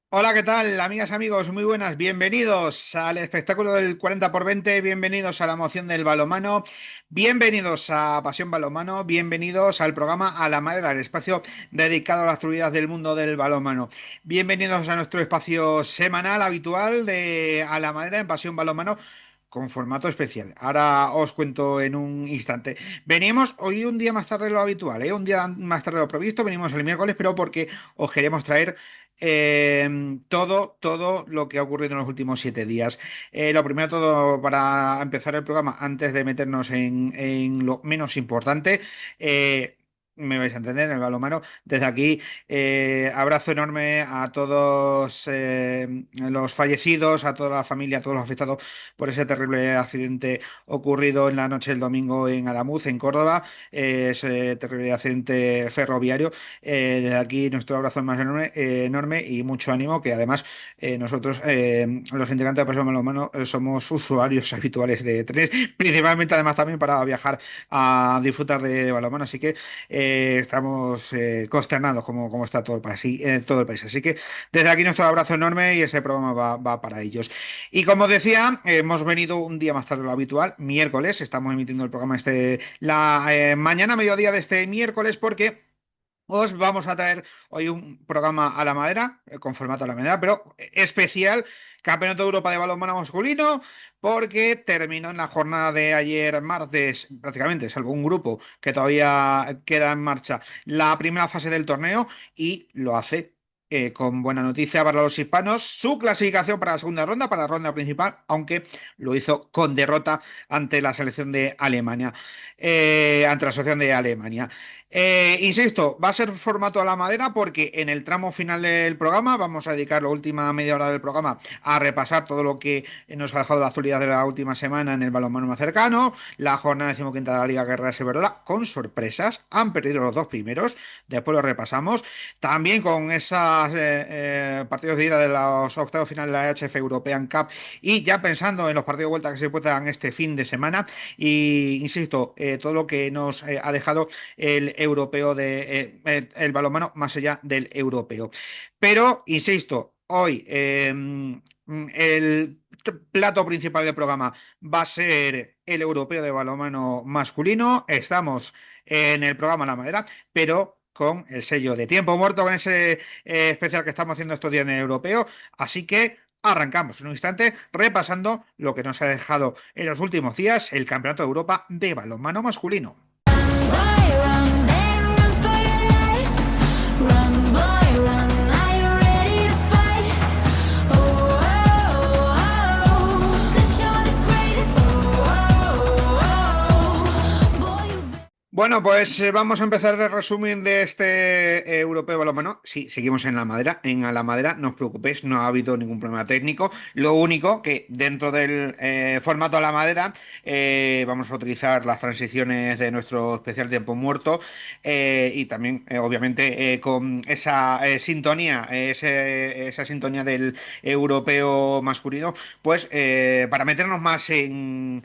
Hola, ¿qué tal, amigas, amigos? Muy buenas, bienvenidos al espectáculo del 40 por 20, bienvenidos a la emoción del balonmano, bienvenidos a Pasión Balonmano, bienvenidos al programa A la Madera, el espacio dedicado a la actualidad del mundo del balonmano. Bienvenidos a nuestro espacio semanal habitual de A la Madera en Pasión Balonmano, con formato especial. Ahora os cuento en un instante. Venimos hoy un día más tarde de lo habitual, ¿eh? Un día más tarde de lo previsto. Venimos el miércoles, pero porque os queremos traer todo lo que ha ocurrido en los últimos 7 días. Lo primero de todo, para empezar el programa, antes de meternos en lo menos importante, me vais a entender, en el balonmano. Desde aquí, abrazo enorme a todos los fallecidos, a toda la familia, a todos los afectados por ese terrible accidente ocurrido en la noche del domingo en Adamuz, en Córdoba, ese terrible accidente ferroviario. Desde aquí nuestro abrazo más enorme, enorme y mucho ánimo, que además nosotros, los integrantes de Pasión Balonmano, somos usuarios habituales de trenes, principalmente además también para viajar a disfrutar de balonmano, así que estamos consternados como está todo el país, todo el país. Así que desde aquí nuestro abrazo enorme y ese programa va para ellos. Y como decía, hemos venido un día más tarde de lo habitual, miércoles, estamos emitiendo el programa la mañana, mediodía de este miércoles, porque os vamos a traer hoy un programa a la madera, con formato a la madera, pero especial, Campeonato de Europa de Balonmano Masculino, porque terminó en la jornada de ayer martes, prácticamente, salvo un grupo que todavía queda en marcha, la primera fase del torneo y lo hace. Con buena noticia para los hispanos, su clasificación para la segunda ronda, para la ronda principal, aunque lo hizo con derrota ante la selección de Alemania, ante la asociación de Alemania. Insisto, va a ser formato a la madera porque en el tramo final del programa vamos a dedicar la última media hora del programa a repasar todo lo que nos ha dejado la actualidad de la última semana en el balonmano más cercano, la jornada 15ª de la Liga Guerrera Severola, con sorpresas, han perdido los dos primeros, después lo repasamos, también con esos partidos de ida de los octavos finales de la HF European Cup y ya pensando en los partidos de vuelta que se puedan este fin de semana y insisto, todo lo que nos ha dejado el europeo el balonmano más allá del europeo. Pero, insisto, hoy el plato principal del programa va a ser el europeo de balonmano masculino. Estamos en el programa La Madera, pero con el sello de tiempo muerto, con ese especial que estamos haciendo estos días en el europeo. Así que arrancamos en un instante repasando lo que nos ha dejado en los últimos días el Campeonato de Europa de balonmano masculino. Bueno, pues vamos a empezar el resumen de este europeo de balonmano. Sí, seguimos en la madera. En la madera, no os preocupéis, no ha habido ningún problema técnico. Lo único que dentro del formato a la madera vamos a utilizar las transiciones de nuestro especial tiempo muerto y también, obviamente, con esa sintonía, esa sintonía del europeo masculino, pues para meternos más en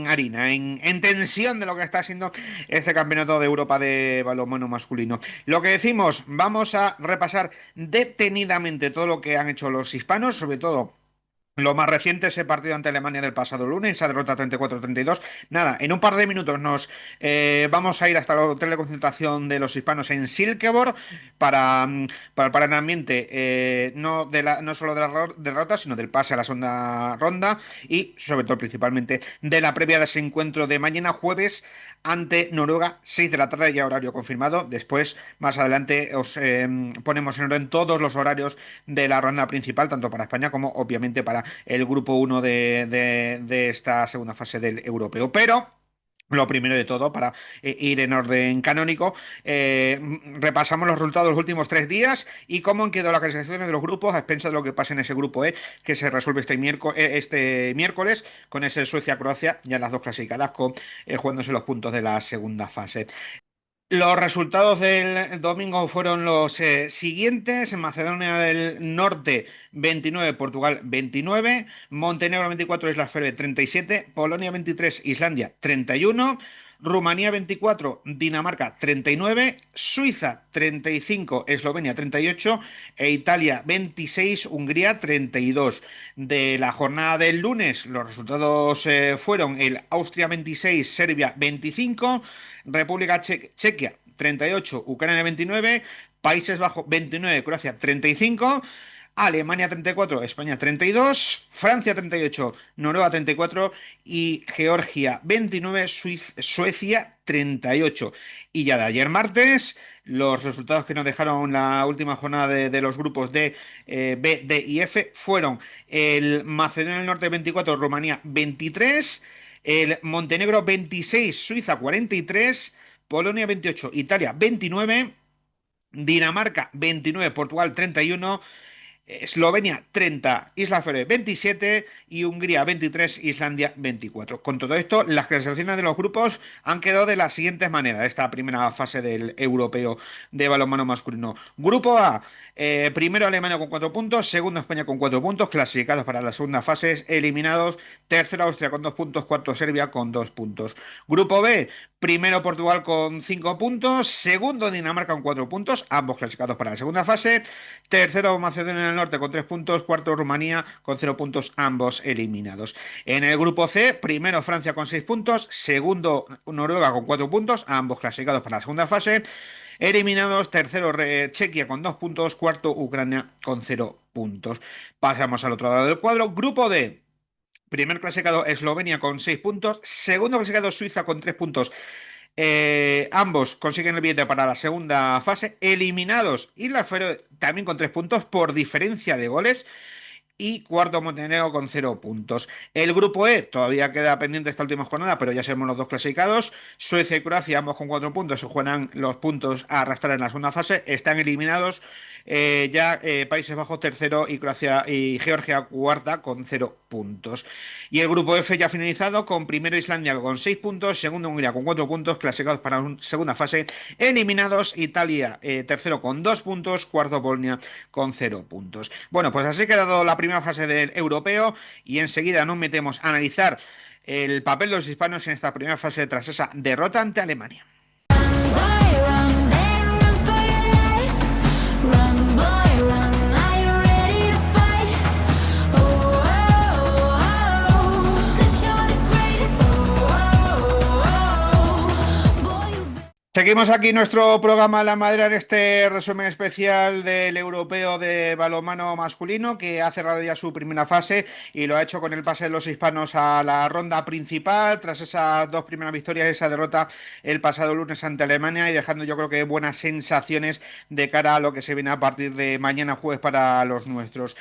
harina, en tensión de lo que está siendo este Campeonato de Europa de balonmano masculino. Lo que decimos, vamos a repasar detenidamente todo lo que han hecho los hispanos, sobre todo lo más reciente, ese partido ante Alemania del pasado lunes, esa derrota 34-32. Nada, en un par de minutos nos vamos a ir hasta el hotel de concentración de los hispanos en Silkeborg para el ambiente no solo de la derrota, sino del pase a la segunda ronda y, sobre todo, principalmente, de la previa de ese encuentro de mañana jueves ante Noruega, 6 de la tarde, ya horario confirmado. Después, más adelante, os ponemos en orden todos los horarios de la ronda principal, tanto para España como obviamente para el grupo uno de esta segunda fase del europeo. Pero lo primero de todo, para ir en orden canónico, repasamos los resultados de los últimos 3 días y cómo han quedado las clasificaciones de los grupos a expensas de lo que pasa en ese grupo E, que se resuelve este miércoles con ese Suecia-Croacia, ya las dos clasificadas, jugándose los puntos de la segunda fase. Los resultados del domingo fueron los siguientes: Macedonia del Norte 29, Portugal 29, Montenegro 24, Islas Feroe 37, Polonia 23, Islandia 31, Rumanía 24, Dinamarca 39, Suiza 35, Eslovenia 38 e Italia 26, Hungría 32. De la jornada del lunes, los resultados fueron el Austria 26, Serbia 25, República Chequia 38, Ucrania 29, Países Bajos 29, Croacia 35. Alemania 34, España 32, Francia 38, Noruega 34 y Georgia 29, Suecia 38. Y ya de ayer martes, los resultados que nos dejaron la última jornada de los grupos de B, D y F fueron el Macedonia del Norte 24, Rumanía 23, el Montenegro 26, Suiza 43, Polonia 28, Italia 29, Dinamarca 29, Portugal 31, Eslovenia 30, Islas Feroe 27 y Hungría 23, Islandia 24. Con todo esto, las clasificaciones de los grupos han quedado de la siguiente manera, esta primera fase del europeo de balonmano masculino. Grupo A, primero Alemania con 4 puntos, segundo España con 4 puntos, clasificados para la segunda fase, eliminados, tercero Austria con 2 puntos, cuarto Serbia con 2 puntos. Grupo B, primero Portugal con 5 puntos, segundo Dinamarca con 4 puntos, ambos clasificados para la segunda fase, tercero Macedonia del Norte con 3 puntos, cuarto Rumanía con 0 puntos, ambos eliminados. En el grupo C, primero Francia con 6 puntos, segundo Noruega con 4 puntos, ambos clasificados para la segunda fase. Eliminados, tercero Chequia con 2 puntos, cuarto Ucrania con 0 puntos. Pasamos al otro lado del cuadro. Grupo D. Primer clasificado Eslovenia con 6 puntos, segundo clasificado Suiza con 3 puntos. Ambos consiguen el billete para la segunda fase. Eliminados Islas Feroe también con 3 puntos por diferencia de goles. Y cuarto Montenegro con 0 puntos. El grupo E todavía queda pendiente esta última jornada, pero ya sabemos los dos clasificados. Suecia y Croacia, ambos con 4 puntos, se juegan los puntos a arrastrar en la segunda fase. Están eliminados. Países Bajos tercero y Croacia y Georgia cuarta con 0 puntos. Y el grupo F ya finalizado con primero Islandia con 6 puntos, segundo Hungría con 4 puntos, clasificados para la segunda fase. Eliminados Italia tercero con 2 puntos, cuarto Polonia con 0 puntos. Bueno, pues así ha quedado la primera fase del europeo y enseguida nos metemos a analizar el papel de los hispanos en esta primera fase tras esa derrota ante Alemania. Seguimos aquí nuestro programa La Madera en este resumen especial del europeo de balonmano masculino que ha cerrado ya su primera fase y lo ha hecho con el pase de los hispanos a la ronda principal tras esas dos primeras victorias, esa derrota el pasado lunes ante Alemania y dejando yo creo que buenas sensaciones de cara a lo que se viene a partir de mañana jueves para los nuestros.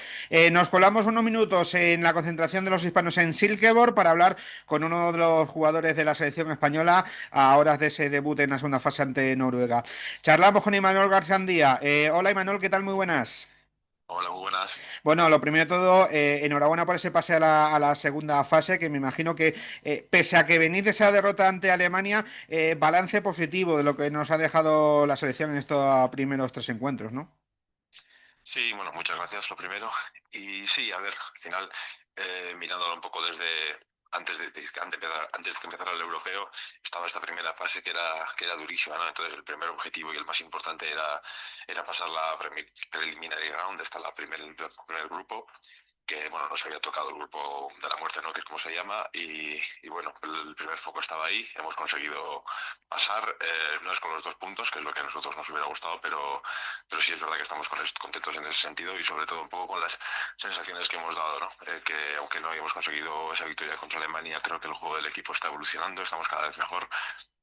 Nos colamos unos minutos en la concentración de los hispanos en Silkeborg para hablar con uno de los jugadores de la selección española a horas de ese debut en la segunda fase ante Noruega. Charlamos con Imanol García. Hola Imanol, ¿qué tal? Muy buenas. Hola, muy buenas. Bueno, lo primero de todo, enhorabuena por ese pase a la segunda fase, que me imagino que pese a que venís de esa derrota ante Alemania, balance positivo de lo que nos ha dejado la selección en estos primeros tres encuentros, ¿no? Sí, bueno, muchas gracias, lo primero. Y sí, a ver, al final, mirándolo un poco desde antes de que empezara el europeo, estaba esta primera fase que era durísima, ¿no? Entonces el primer objetivo y el más importante era pasar la preliminary round, hasta el primer grupo, que bueno, nos había tocado el grupo de la muerte, ¿no? Que es como se llama, y bueno, el primer foco estaba ahí, hemos conseguido pasar, no es con los 2 puntos, que es lo que a nosotros nos hubiera gustado, pero sí es verdad que estamos contentos en ese sentido y sobre todo un poco con las sensaciones que hemos dado, ¿no? Que aunque no hayamos conseguido esa victoria contra Alemania, creo que el juego del equipo está evolucionando, estamos cada vez mejor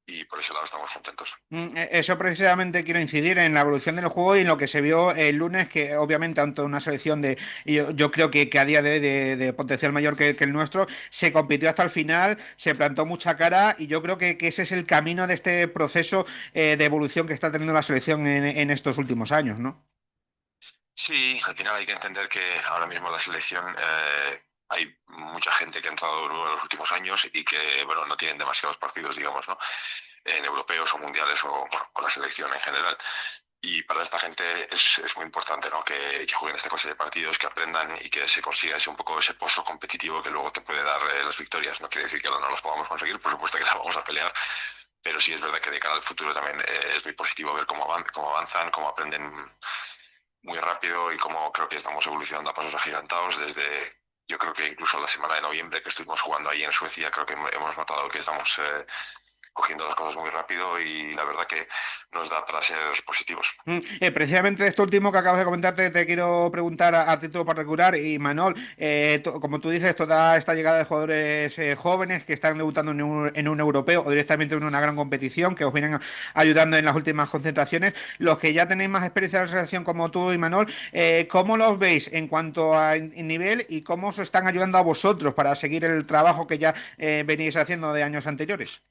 y por ese lado estamos contentos. Eso precisamente quiero incidir en la evolución del juego y en lo que se vio el lunes, que obviamente ante una selección yo creo que a día de potencial mayor que el nuestro, se compitió hasta el final, se plantó mucha cara y yo creo que ese es el camino de este proceso de evolución que está teniendo la selección en estos últimos años, ¿no? Sí, al final hay que entender que ahora mismo la selección hay mucha gente que ha entrado nuevo en los últimos años y que bueno no tienen demasiados partidos, digamos, ¿no? En europeos o mundiales o bueno, con la selección en general. Y para esta gente es muy importante, ¿no? Que jueguen esta clase de partidos, que aprendan y que se consiga un poco ese pozo competitivo que luego te puede dar las victorias. No quiere decir que no las podamos conseguir, por supuesto que las vamos a pelear, pero sí es verdad que de cara al futuro también es muy positivo ver cómo avanzan, cómo aprenden muy rápido y cómo creo que estamos evolucionando a pasos agigantados desde, yo creo que incluso la semana de noviembre que estuvimos jugando ahí en Suecia, creo que hemos notado que estamos cogiendo las cosas muy rápido y la verdad que nos da para ser positivos. Precisamente de esto último que acabas de comentar, te quiero preguntar a título particular. Y Manol, como tú dices, toda esta llegada de jugadores jóvenes que están debutando en un europeo o directamente en una gran competición, que os vienen ayudando en las últimas concentraciones, los que ya tenéis más experiencia en la selección como tú y Manol, ¿cómo los veis en cuanto a nivel y cómo os están ayudando a vosotros para seguir el trabajo que ya venís haciendo de años anteriores?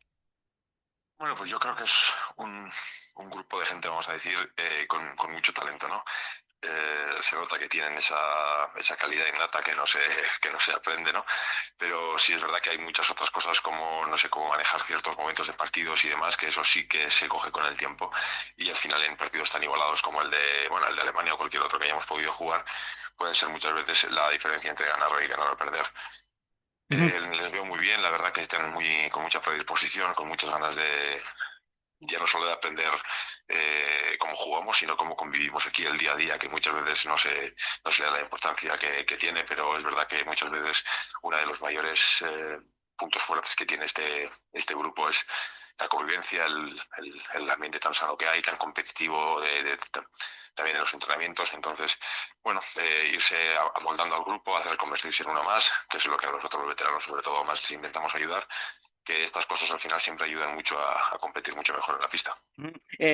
Bueno, pues yo creo que es un grupo de gente, vamos a decir, con mucho talento, ¿no? Se nota que tienen esa calidad innata que no se aprende, ¿no? Pero sí es verdad que hay muchas otras cosas como, no sé, cómo manejar ciertos momentos de partidos y demás, que eso sí que se coge con el tiempo. Y al final en partidos tan igualados como bueno, el de Alemania o cualquier otro que hayamos podido jugar, pueden ser muchas veces la diferencia entre ganar y ganar o perder. Les veo muy bien, la verdad que están con mucha predisposición, con muchas ganas ya no solo de aprender cómo jugamos, sino cómo convivimos aquí el día a día, que muchas veces no se le da la importancia que tiene, pero es verdad que muchas veces uno de los mayores puntos fuertes que tiene este grupo es la convivencia, el ambiente tan sano que hay, tan competitivo también en los entrenamientos. Entonces, bueno, irse amoldando al grupo, hacer convertirse en uno más, que es lo que nosotros los veteranos sobre todo más intentamos ayudar, que estas cosas al final siempre ayudan mucho a competir mucho mejor en la pista.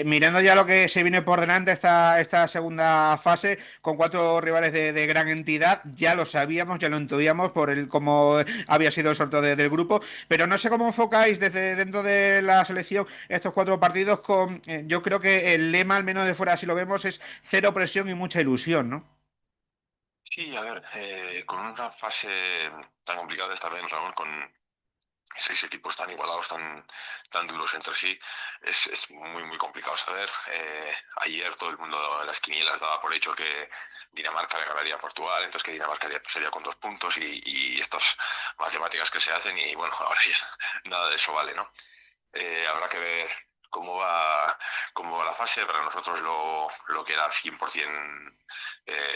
Mirando ya lo que se viene por delante, esta segunda fase, con cuatro rivales de gran entidad, ya lo sabíamos, ya lo intuíamos por cómo había sido el sorteo del grupo, pero no sé cómo enfocáis desde dentro de la selección estos cuatro partidos yo creo que el lema, al menos de fuera así lo vemos, es cero presión y mucha ilusión, ¿no? Sí, a ver, con una fase tan complicada esta vez, Ramón, con seis equipos tan igualados, tan duros entre sí, es muy complicado saber. Ayer todo el mundo en las quinielas daba por hecho que Dinamarca le ganaría a Portugal, entonces que Dinamarca sería con 2 puntos y estas matemáticas que se hacen y bueno, ahora ya nada de eso vale, ¿no? Habrá que ver cómo va la fase. Para nosotros lo que era 100%,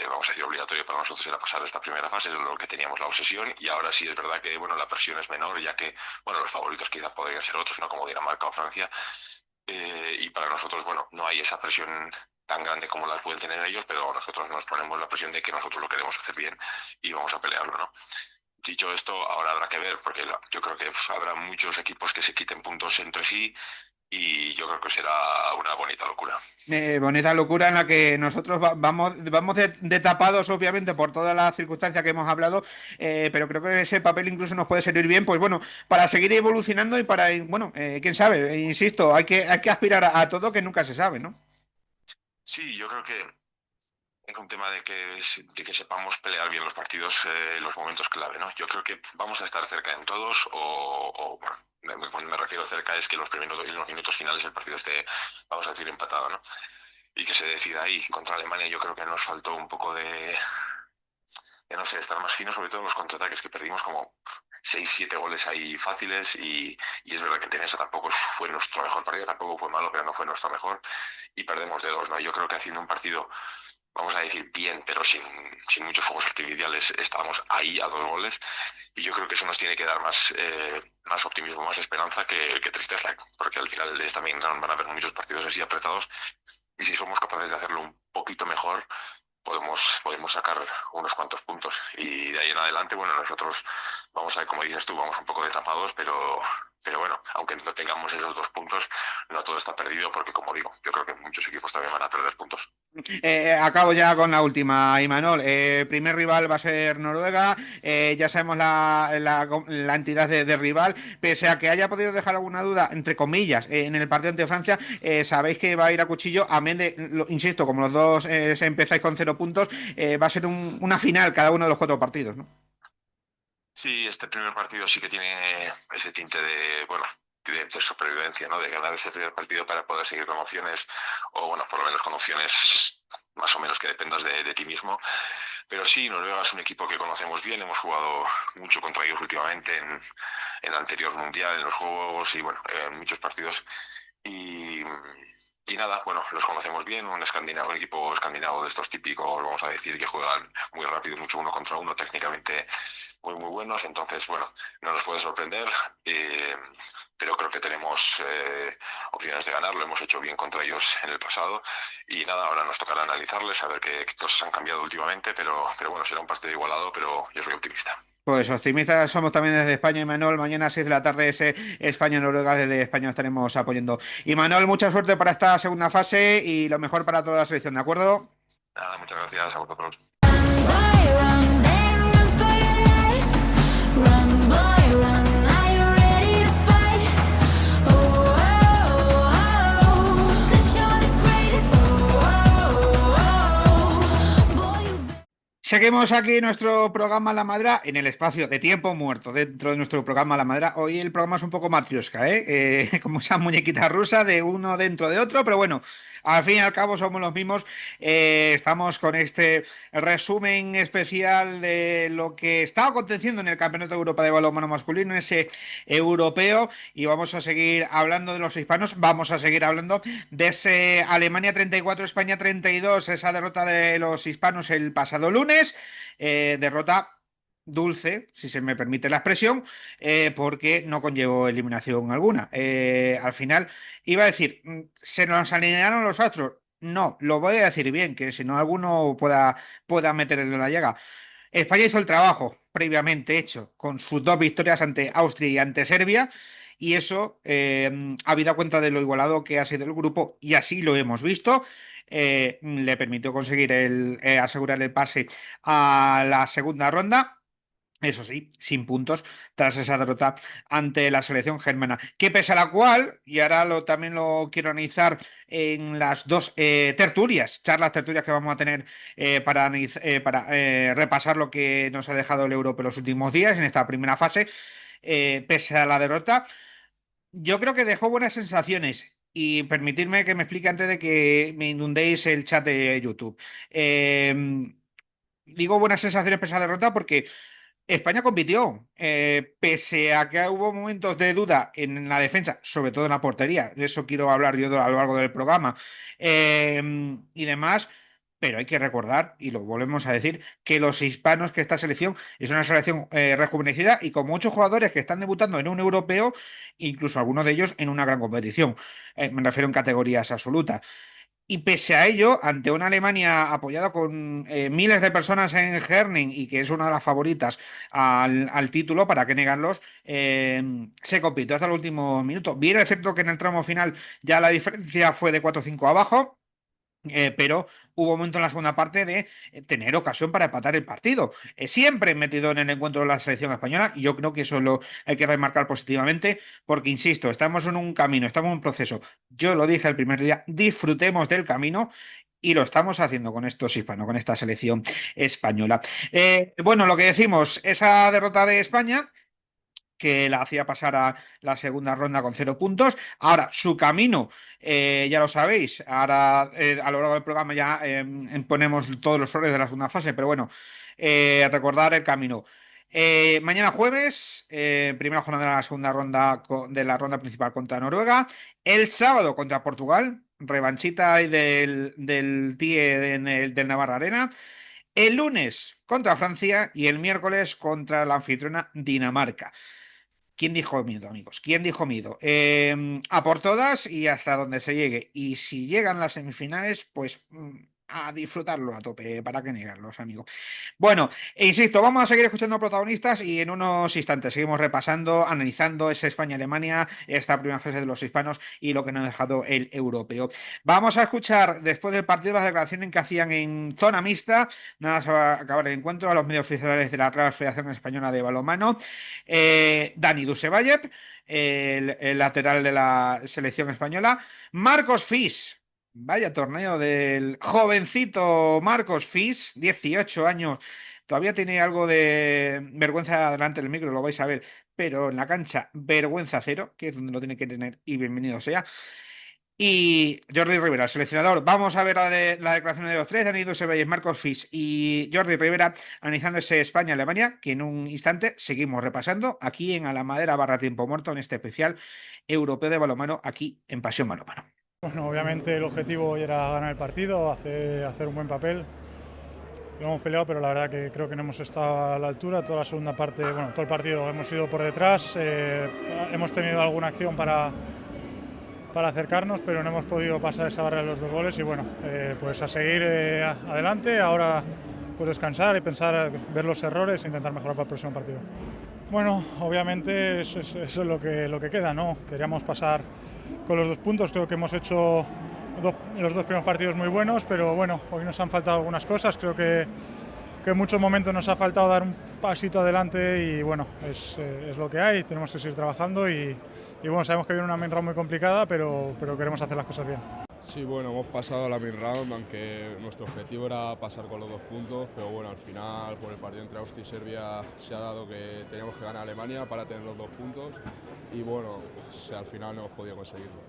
vamos a decir, obligatorio para nosotros era pasar esta primera fase, es lo que teníamos la obsesión, y ahora sí es verdad que bueno, la presión es menor, ya que bueno, los favoritos quizás podrían ser otros, no como Dinamarca o Francia, y para nosotros, bueno, no hay esa presión tan grande como la pueden tener ellos, pero nosotros nos ponemos la presión de que nosotros lo queremos hacer bien y vamos a pelearlo, ¿no? Dicho esto, ahora habrá que ver, porque yo creo que habrá muchos equipos que se quiten puntos entre sí y yo creo que será una bonita locura. Bonita locura en la que nosotros vamos de tapados, obviamente, por todas las circunstancias que hemos hablado, pero creo que ese papel incluso nos puede servir bien, pues bueno, para seguir evolucionando y para, bueno, quién sabe, insisto, hay que aspirar a todo que nunca se sabe, ¿no? Sí, yo creo que es un tema de que sepamos pelear bien los partidos en los momentos clave, ¿no? Yo creo que vamos a estar cerca en todos bueno, cuando me refiero a cerca es que los minutos finales del partido esté, vamos a decir, empatado, ¿no? Y que se decida ahí. Contra Alemania yo creo que nos faltó un poco de no sé, estar más fino, sobre todo en los contraataques, que perdimos como 6 7 goles ahí fáciles y es verdad que en defensa tampoco fue nuestro mejor partido, tampoco fue malo, pero no fue nuestro mejor y perdemos de 2, ¿no? Yo creo que haciendo un partido, vamos a decir bien, pero sin muchos fuegos artificiales, estábamos ahí a 2 goles y yo creo que eso nos tiene que dar más optimismo, más esperanza que tristeza, porque al final también van a haber muchos partidos así apretados y si somos capaces de hacerlo un poquito mejor, podemos sacar unos cuantos puntos. Y de ahí en adelante, bueno, nosotros vamos a ver, como dices tú, vamos un poco de tapados, pero bueno, aunque no tengamos esos 2 puntos, no todo está perdido, porque como digo, yo creo que muchos equipos también van a perder puntos. Acabo ya con la última, Imanol. Primer rival va a ser Noruega. Ya sabemos la entidad de rival. Pese a que haya podido dejar alguna duda, entre comillas, en el partido ante Francia, sabéis que va a ir a cuchillo. Amén de, insisto, como los dos se empezáis con 0 puntos, va a ser una final cada uno de los cuatro partidos, ¿no? Sí, este primer partido sí que tiene ese tinte bueno, de supervivencia, ¿no? De ganar ese primer partido para poder seguir con opciones, o bueno, por lo menos con opciones más o menos que dependas de ti mismo. pero sí, Noruega es un equipo que conocemos bien, hemos jugado mucho contra ellos últimamente en el anterior mundial, en los juegos y bueno, en muchos partidos. Y, y nada, bueno, los conocemos bien, un equipo escandinavo de estos típicos, vamos a decir, que juegan muy rápido, mucho uno contra uno, técnicamente muy buenos, entonces, bueno, no nos puede sorprender, eh, pero creo que tenemos opciones de ganar, lo hemos hecho bien contra ellos en el pasado, y nada, ahora nos tocará analizarles, saber qué cosas han cambiado últimamente, pero bueno, será un partido igualado, pero yo soy optimista. Pues optimistas somos también desde España, y Manuel. Mañana a 6 de la tarde ese España-Noruega, desde España estaremos apoyando. Y Manuel, mucha suerte para esta segunda fase y lo mejor para toda la selección, ¿de acuerdo? Nada, muchas gracias a vosotros. Seguimos aquí nuestro programa La Madra en el espacio de tiempo muerto dentro de nuestro programa La Madra. Hoy el programa es un poco matriosca, ¿eh? Como esa muñequita rusa de uno dentro de otro, pero bueno, al fin y al cabo somos los mismos. Estamos con este resumen especial de lo que está aconteciendo en el Campeonato de Europa de Balonmano Masculino, ese europeo, y vamos a seguir hablando de los hispanos, vamos a seguir hablando de ese Alemania 34, España 32, esa derrota de los hispanos el pasado lunes, derrota dulce, si se me permite la expresión, porque no conllevó eliminación alguna. Al final, iba a decir, ¿se nos alinearon los astros? No, lo voy a decir bien, que si no alguno pueda meter en la llaga. España hizo el trabajo previamente hecho con sus dos victorias ante Austria y ante Serbia, y eso, habida cuenta de lo igualado que ha sido el grupo, y así lo hemos visto, le permitió conseguir asegurar el pase a la segunda ronda. Eso sí, sin puntos tras esa derrota ante la selección germana. Que pese a la cual, y ahora también lo quiero analizar en las dos tertulias que vamos a tener para repasar lo que nos ha dejado el Europeo los últimos días en esta primera fase, pese a la derrota, yo creo que dejó buenas sensaciones. Y permitidme que me explique antes de que me inundéis el chat de YouTube. Digo buenas sensaciones pese a la derrota porque España compitió, pese a que hubo momentos de duda en la defensa, sobre todo en la portería, de eso quiero hablar yo a lo largo del programa, y demás, pero hay que recordar, y lo volvemos a decir, que los hispanos, que esta selección es una selección rejuvenecida y con muchos jugadores que están debutando en un europeo, incluso algunos de ellos en una gran competición. Me refiero en categorías absolutas. Y pese a ello, ante una Alemania apoyada con miles de personas en Herning y que es una de las favoritas al título, ¿para qué negarlos? Se compitió hasta el último minuto. Bien es cierto que en el tramo final ya la diferencia fue de 4-5 abajo, pero hubo un momento en la segunda parte de tener ocasión para empatar el partido. Siempre metido en el encuentro de la selección española, y yo creo que eso lo hay que remarcar positivamente, porque insisto, estamos en un camino, estamos en un proceso. Yo lo dije el primer día, disfrutemos del camino. Y lo estamos haciendo con estos hispanos, con esta selección española. Bueno, lo que decimos, esa derrota de España que la hacía pasar a la segunda ronda con 0 puntos. Ahora, su camino, ya lo sabéis, ahora a lo largo del programa ya ponemos todos los roles de la segunda fase, pero bueno, recordar el camino. Mañana jueves, primera jornada de la segunda ronda de la ronda principal contra Noruega. El sábado contra Portugal, revanchita ahí del TIE del Navarra Arena. El lunes contra Francia y el miércoles contra la anfitriona Dinamarca. ¿Quién dijo miedo, amigos? ¿Quién dijo miedo? A por todas y hasta donde se llegue. Y si llegan las semifinales, pues a disfrutarlo a tope, para qué negarlos, amigos. Bueno, insisto, vamos a seguir escuchando protagonistas y en unos instantes seguimos repasando, analizando ese España-Alemania, esta primera fase de los hispanos y lo que nos ha dejado el europeo. Vamos a escuchar después del partido las declaraciones que hacían en zona mixta, nada se va a acabar el encuentro, a los medios oficiales de la Real Federación Española de Balonmano, Dani Dusevayev, el lateral de la selección española, Marcos Fis. Vaya torneo del jovencito Marcos Fis, 18 años. Todavía tiene algo de vergüenza delante del micro, lo vais a ver, pero en la cancha, vergüenza cero, que es donde lo tiene que tener, y bienvenido sea. Y Jordi Rivera, seleccionador. Vamos a ver la declaración de los tres, Dani Dusevallés, Marcos Fis y Jordi Rivera, analizando ese España-Alemania, que en un instante seguimos repasando aquí en A la Madera barra Tiempo Muerto, en este especial europeo de balonmano, aquí en Pasión Balonmano. Bueno, obviamente el objetivo hoy era ganar el partido, hacer un buen papel. Lo hemos peleado, pero la verdad que creo que no hemos estado a la altura. Toda la segunda parte, bueno, todo el partido hemos ido por detrás. Hemos tenido alguna acción para acercarnos, pero no hemos podido pasar esa barrera de los 2 goles. Y bueno, pues a seguir adelante. Ahora pues descansar y pensar, ver los errores e intentar mejorar para el próximo partido. Bueno, obviamente eso es lo que queda, ¿no? Queríamos pasar con los 2 puntos. Creo que hemos hecho los 2 primeros partidos muy buenos, pero bueno, hoy nos han faltado algunas cosas. Creo que en muchos momentos nos ha faltado dar un pasito adelante y bueno, es lo que hay. Tenemos que seguir trabajando y bueno, sabemos que viene una main round muy complicada, pero queremos hacer las cosas bien. Sí, bueno, hemos pasado a la main round, aunque nuestro objetivo era pasar con los 2 puntos, pero bueno, al final por el partido entre Austria y Serbia se ha dado que teníamos que ganar a Alemania para tener los 2 puntos y bueno, al final no hemos podido conseguirlo.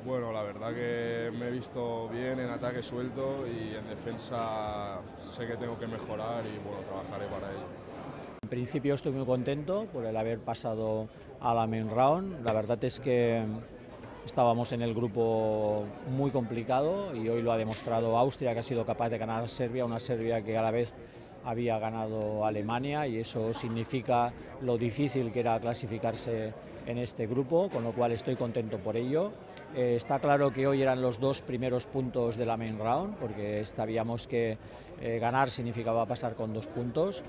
Bueno, la verdad que me he visto bien en ataque suelto y en defensa sé que tengo que mejorar y bueno, trabajaré para ello. En principio estoy muy contento por el haber pasado a la main round. La verdad es que estábamos en el grupo muy complicado y hoy lo ha demostrado Austria, que ha sido capaz de ganar a Serbia, una Serbia que a la vez había ganado a Alemania, y eso significa lo difícil que era clasificarse en este grupo, con lo cual estoy contento por ello. Está claro que hoy eran los 2 primeros puntos de la main round, porque sabíamos que ganar significaba pasar con 2 puntos.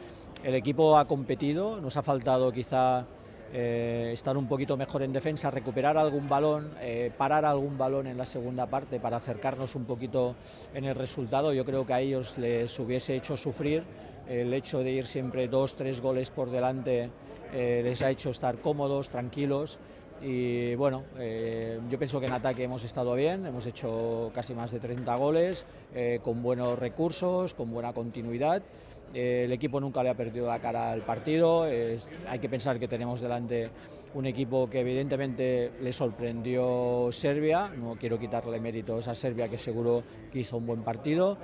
El equipo ha competido, nos ha faltado quizá estar un poquito mejor en defensa, recuperar algún balón, parar algún balón en la segunda parte para acercarnos un poquito en el resultado. Yo creo que a ellos les hubiese hecho sufrir el hecho de ir siempre 2-3 goles por delante. Les ha hecho estar cómodos, tranquilos. Y bueno, yo pienso que en ataque hemos estado bien, hemos hecho casi más de 30 goles, con buenos recursos, con buena continuidad. El equipo nunca le ha perdido la cara al partido. Hay que pensar que tenemos delante un equipo que evidentemente le sorprendió Serbia. No quiero quitarle méritos a Serbia, que seguro que hizo un buen partido,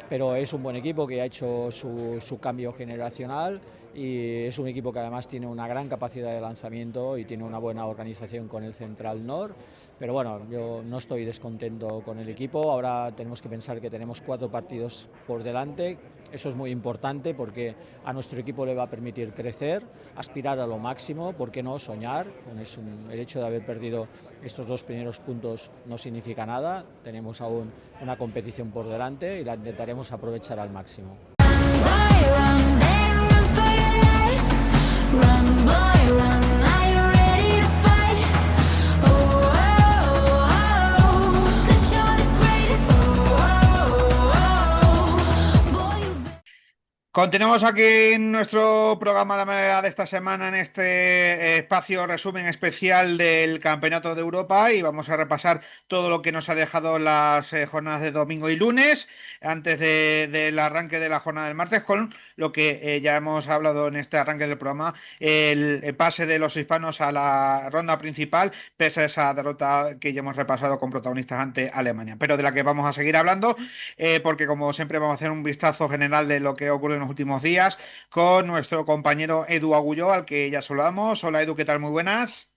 pero es un buen equipo que ha hecho su cambio generacional, y es un equipo que además tiene una gran capacidad de lanzamiento y tiene una buena organización con el Central Nord. Pero bueno, yo no estoy descontento con el equipo. Ahora tenemos que pensar que tenemos 4 partidos por delante. Eso es muy importante porque a nuestro equipo le va a permitir crecer, aspirar a lo máximo, ¿por qué no soñar? El hecho de haber perdido estos 2 primeros puntos no significa nada. Tenemos aún una competición por delante y la intentaremos aprovechar al máximo. Continuamos aquí en nuestro programa La Manera de esta semana, en este espacio resumen especial del Campeonato de Europa, y vamos a repasar todo lo que nos ha dejado las jornadas de domingo y lunes, antes del arranque de la jornada del martes, con lo que ya hemos hablado en este arranque del programa, el pase de los hispanos a la ronda principal, pese a esa derrota que ya hemos repasado con protagonistas ante Alemania, pero de la que vamos a seguir hablando, porque como siempre vamos a hacer un vistazo general de lo que ocurre en los últimos días con nuestro compañero Edu Agulló, al que ya saludamos. Hola Edu, ¿qué tal? Muy buenas.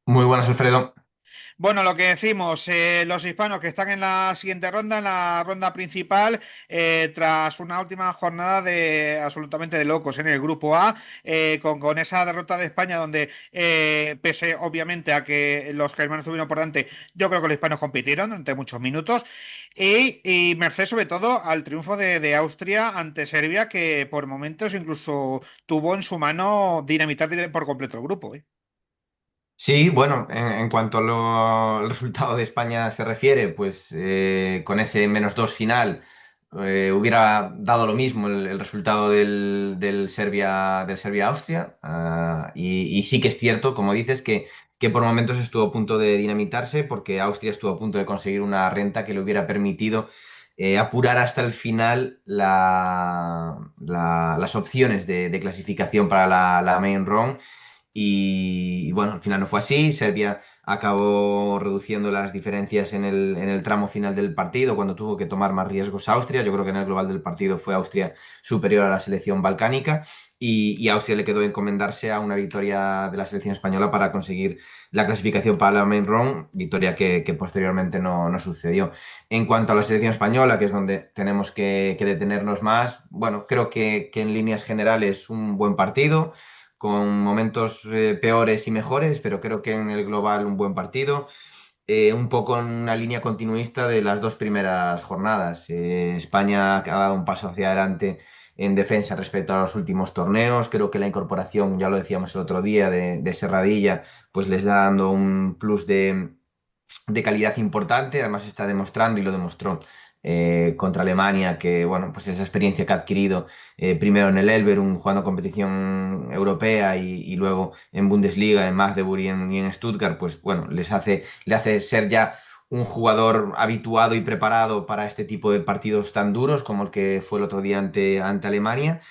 Muy buenas, Alfredo. Bueno, lo que decimos, los hispanos que están en la siguiente ronda, en la ronda principal, tras una última jornada de absolutamente de locos en el grupo A, con esa derrota de España, donde pese obviamente a que los germanos estuvieron por delante, yo creo que los hispanos compitieron durante muchos minutos, y merced sobre todo al triunfo de Austria ante Serbia, que por momentos incluso tuvo en su mano dinamitar por completo el grupo. Sí, bueno, en cuanto al resultado de España se refiere, pues con ese -2 final hubiera dado lo mismo el resultado del Serbia-Austria. Y sí que es cierto, como dices, que por momentos estuvo a punto de dinamitarse porque Austria estuvo a punto de conseguir una renta que le hubiera permitido apurar hasta el final las opciones de clasificación para la main round. y bueno, al final no fue así. Serbia acabó reduciendo las diferencias en el tramo final del partido cuando tuvo que tomar más riesgos Austria. Yo creo que en el global del partido fue Austria superior a la selección balcánica y a Austria le quedó encomendarse a una victoria de la selección española para conseguir la clasificación para la main round, victoria que posteriormente no sucedió. En cuanto a la selección española, que es donde tenemos que detenernos más, bueno, creo que en líneas generales un buen partido con momentos peores y mejores, pero creo que en el global un buen partido. Un poco en una línea continuista de las dos primeras jornadas. España ha dado un paso hacia adelante en defensa respecto a los últimos torneos. Creo que la incorporación, ya lo decíamos el otro día, de Serradilla, pues les da dando un plus de calidad importante. Además está demostrando y lo demostró contra Alemania que, bueno, pues esa experiencia que ha adquirido primero en el Elverum jugando competición europea y luego en Bundesliga, en Magdeburg y en Stuttgart, pues bueno, le hace ser ya un jugador habituado y preparado para este tipo de partidos tan duros como el que fue el otro día ante Alemania.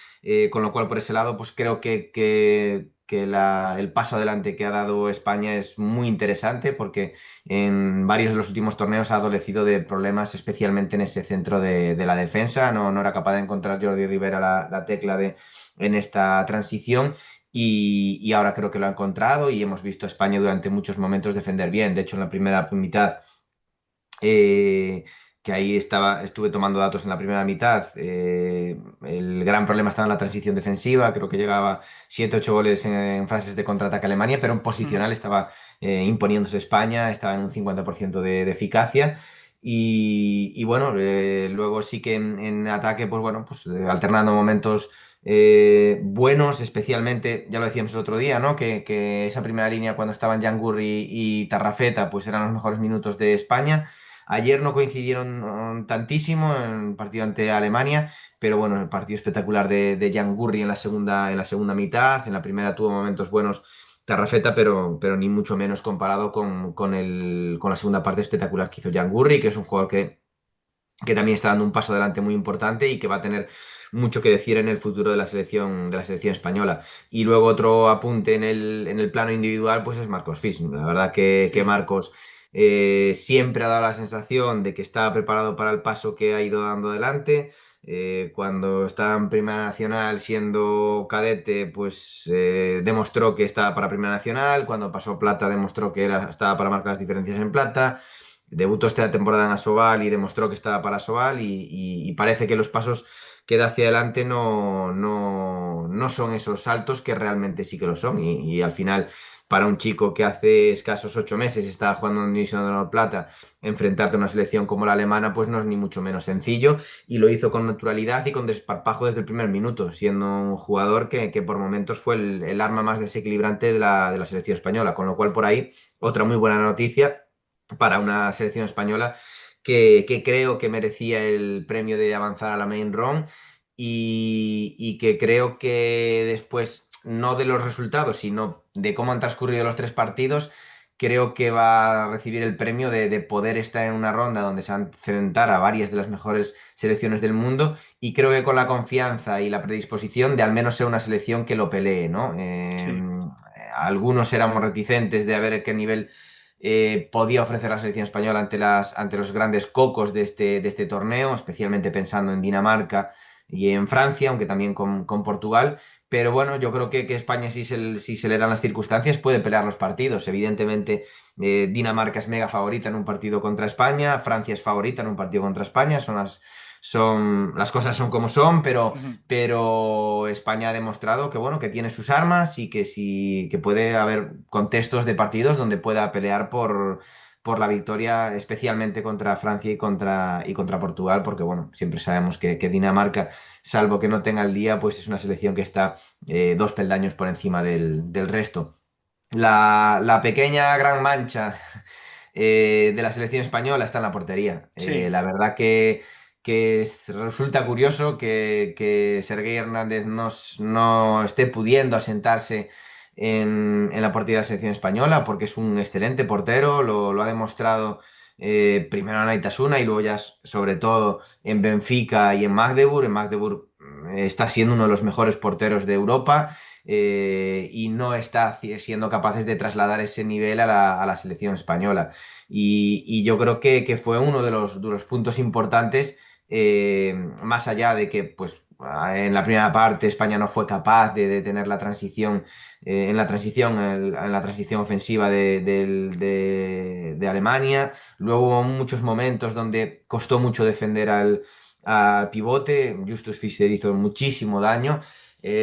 Con lo cual, por ese lado, pues creo que el paso adelante que ha dado España es muy interesante porque en varios de los últimos torneos ha adolecido de problemas, especialmente en ese centro de la defensa. No era capaz de encontrar Jordi Rivera la tecla en esta transición. Y ahora creo que lo ha encontrado y hemos visto a España durante muchos momentos defender bien. De hecho, en la primera mitad eh, que ahí estuve tomando datos en la primera mitad. El gran problema estaba en la transición defensiva, creo que llegaba 7 8 goles en fases de contraataque a Alemania, pero en Ujú. posicional estaba imponiéndose España, estaba en un 50% de eficacia. Y bueno, luego sí que en ataque, pues bueno, pues alternando momentos buenos, especialmente, ya lo decíamos el otro día, ¿no? Que esa primera línea cuando estaban Jan Gurri y Tarrafeta, pues eran los mejores minutos de España. Ayer no coincidieron tantísimo en el partido ante Alemania, pero bueno, el partido espectacular de Jan Gurri en la segunda mitad. En la primera tuvo momentos buenos Tarrafeta, pero ni mucho menos comparado con la segunda parte espectacular que hizo Jan Gurri, que es un jugador que también está dando un paso adelante muy importante y que va a tener mucho que decir en el futuro de la selección española. Y luego otro apunte en el plano individual, pues es Marcos Fis. La verdad que Sí. Marcos siempre ha dado la sensación de que estaba preparado para el paso que ha ido dando adelante. Cuando estaba en Primera Nacional siendo cadete, pues demostró que estaba para Primera Nacional. Cuando pasó plata, demostró que estaba para marcar las diferencias en plata. Debutó esta temporada en Asobal y demostró que estaba para Asobal y parece que los pasos que da hacia adelante no son esos saltos que realmente sí que lo son. Y al final, para un chico que hace escasos 8 meses estaba jugando en División de Honor Plata, enfrentarte a una selección como la alemana, pues no es ni mucho menos sencillo. Y lo hizo con naturalidad y con desparpajo desde el primer minuto, siendo un jugador que por momentos fue el arma más desequilibrante de la selección española. Con lo cual, por ahí, otra muy buena noticia para una selección española que creo que merecía el premio de avanzar a la main round y que creo que después, no de los resultados, sino de cómo han transcurrido los tres partidos, creo que va a recibir el premio de poder estar en una ronda donde se van a enfrentar a varias de las mejores selecciones del mundo y creo que con la confianza y la predisposición de al menos ser una selección que lo pelee, ¿no? Sí. Algunos éramos reticentes de a ver qué nivel podía ofrecer la selección española ante los grandes cocos de este torneo, especialmente pensando en Dinamarca y en Francia, aunque también con Portugal. Pero bueno, yo creo que España, si se le dan las circunstancias, puede pelear los partidos. Evidentemente, Dinamarca es mega favorita en un partido contra España, Francia es favorita en un partido contra España, las cosas son como son, Ujú. pero España ha demostrado que bueno, que tiene sus armas y que sí, que puede haber contextos de partidos donde pueda pelear por la victoria, especialmente contra Francia y contra Portugal, porque bueno, siempre sabemos que Dinamarca, salvo que no tenga el día, pues es una selección que está 2 peldaños por encima del resto. La pequeña gran mancha de la selección española está en la portería. Sí. La verdad resulta curioso que Serguei Hernández no esté pudiendo asentarse en la portería de la selección española porque es un excelente portero, lo ha demostrado primero en Aitasuna y luego ya sobre todo en Benfica y en Magdeburg. En Magdeburg está siendo uno de los mejores porteros de Europa y no está siendo capaces de trasladar ese nivel a la selección española. Y yo creo que fue uno de los puntos importantes, más allá de que pues, en la primera parte España no fue capaz de tener la transición, en la transición ofensiva de Alemania. Luego hubo muchos momentos donde costó mucho defender al pivote. Justus Fischer hizo muchísimo daño.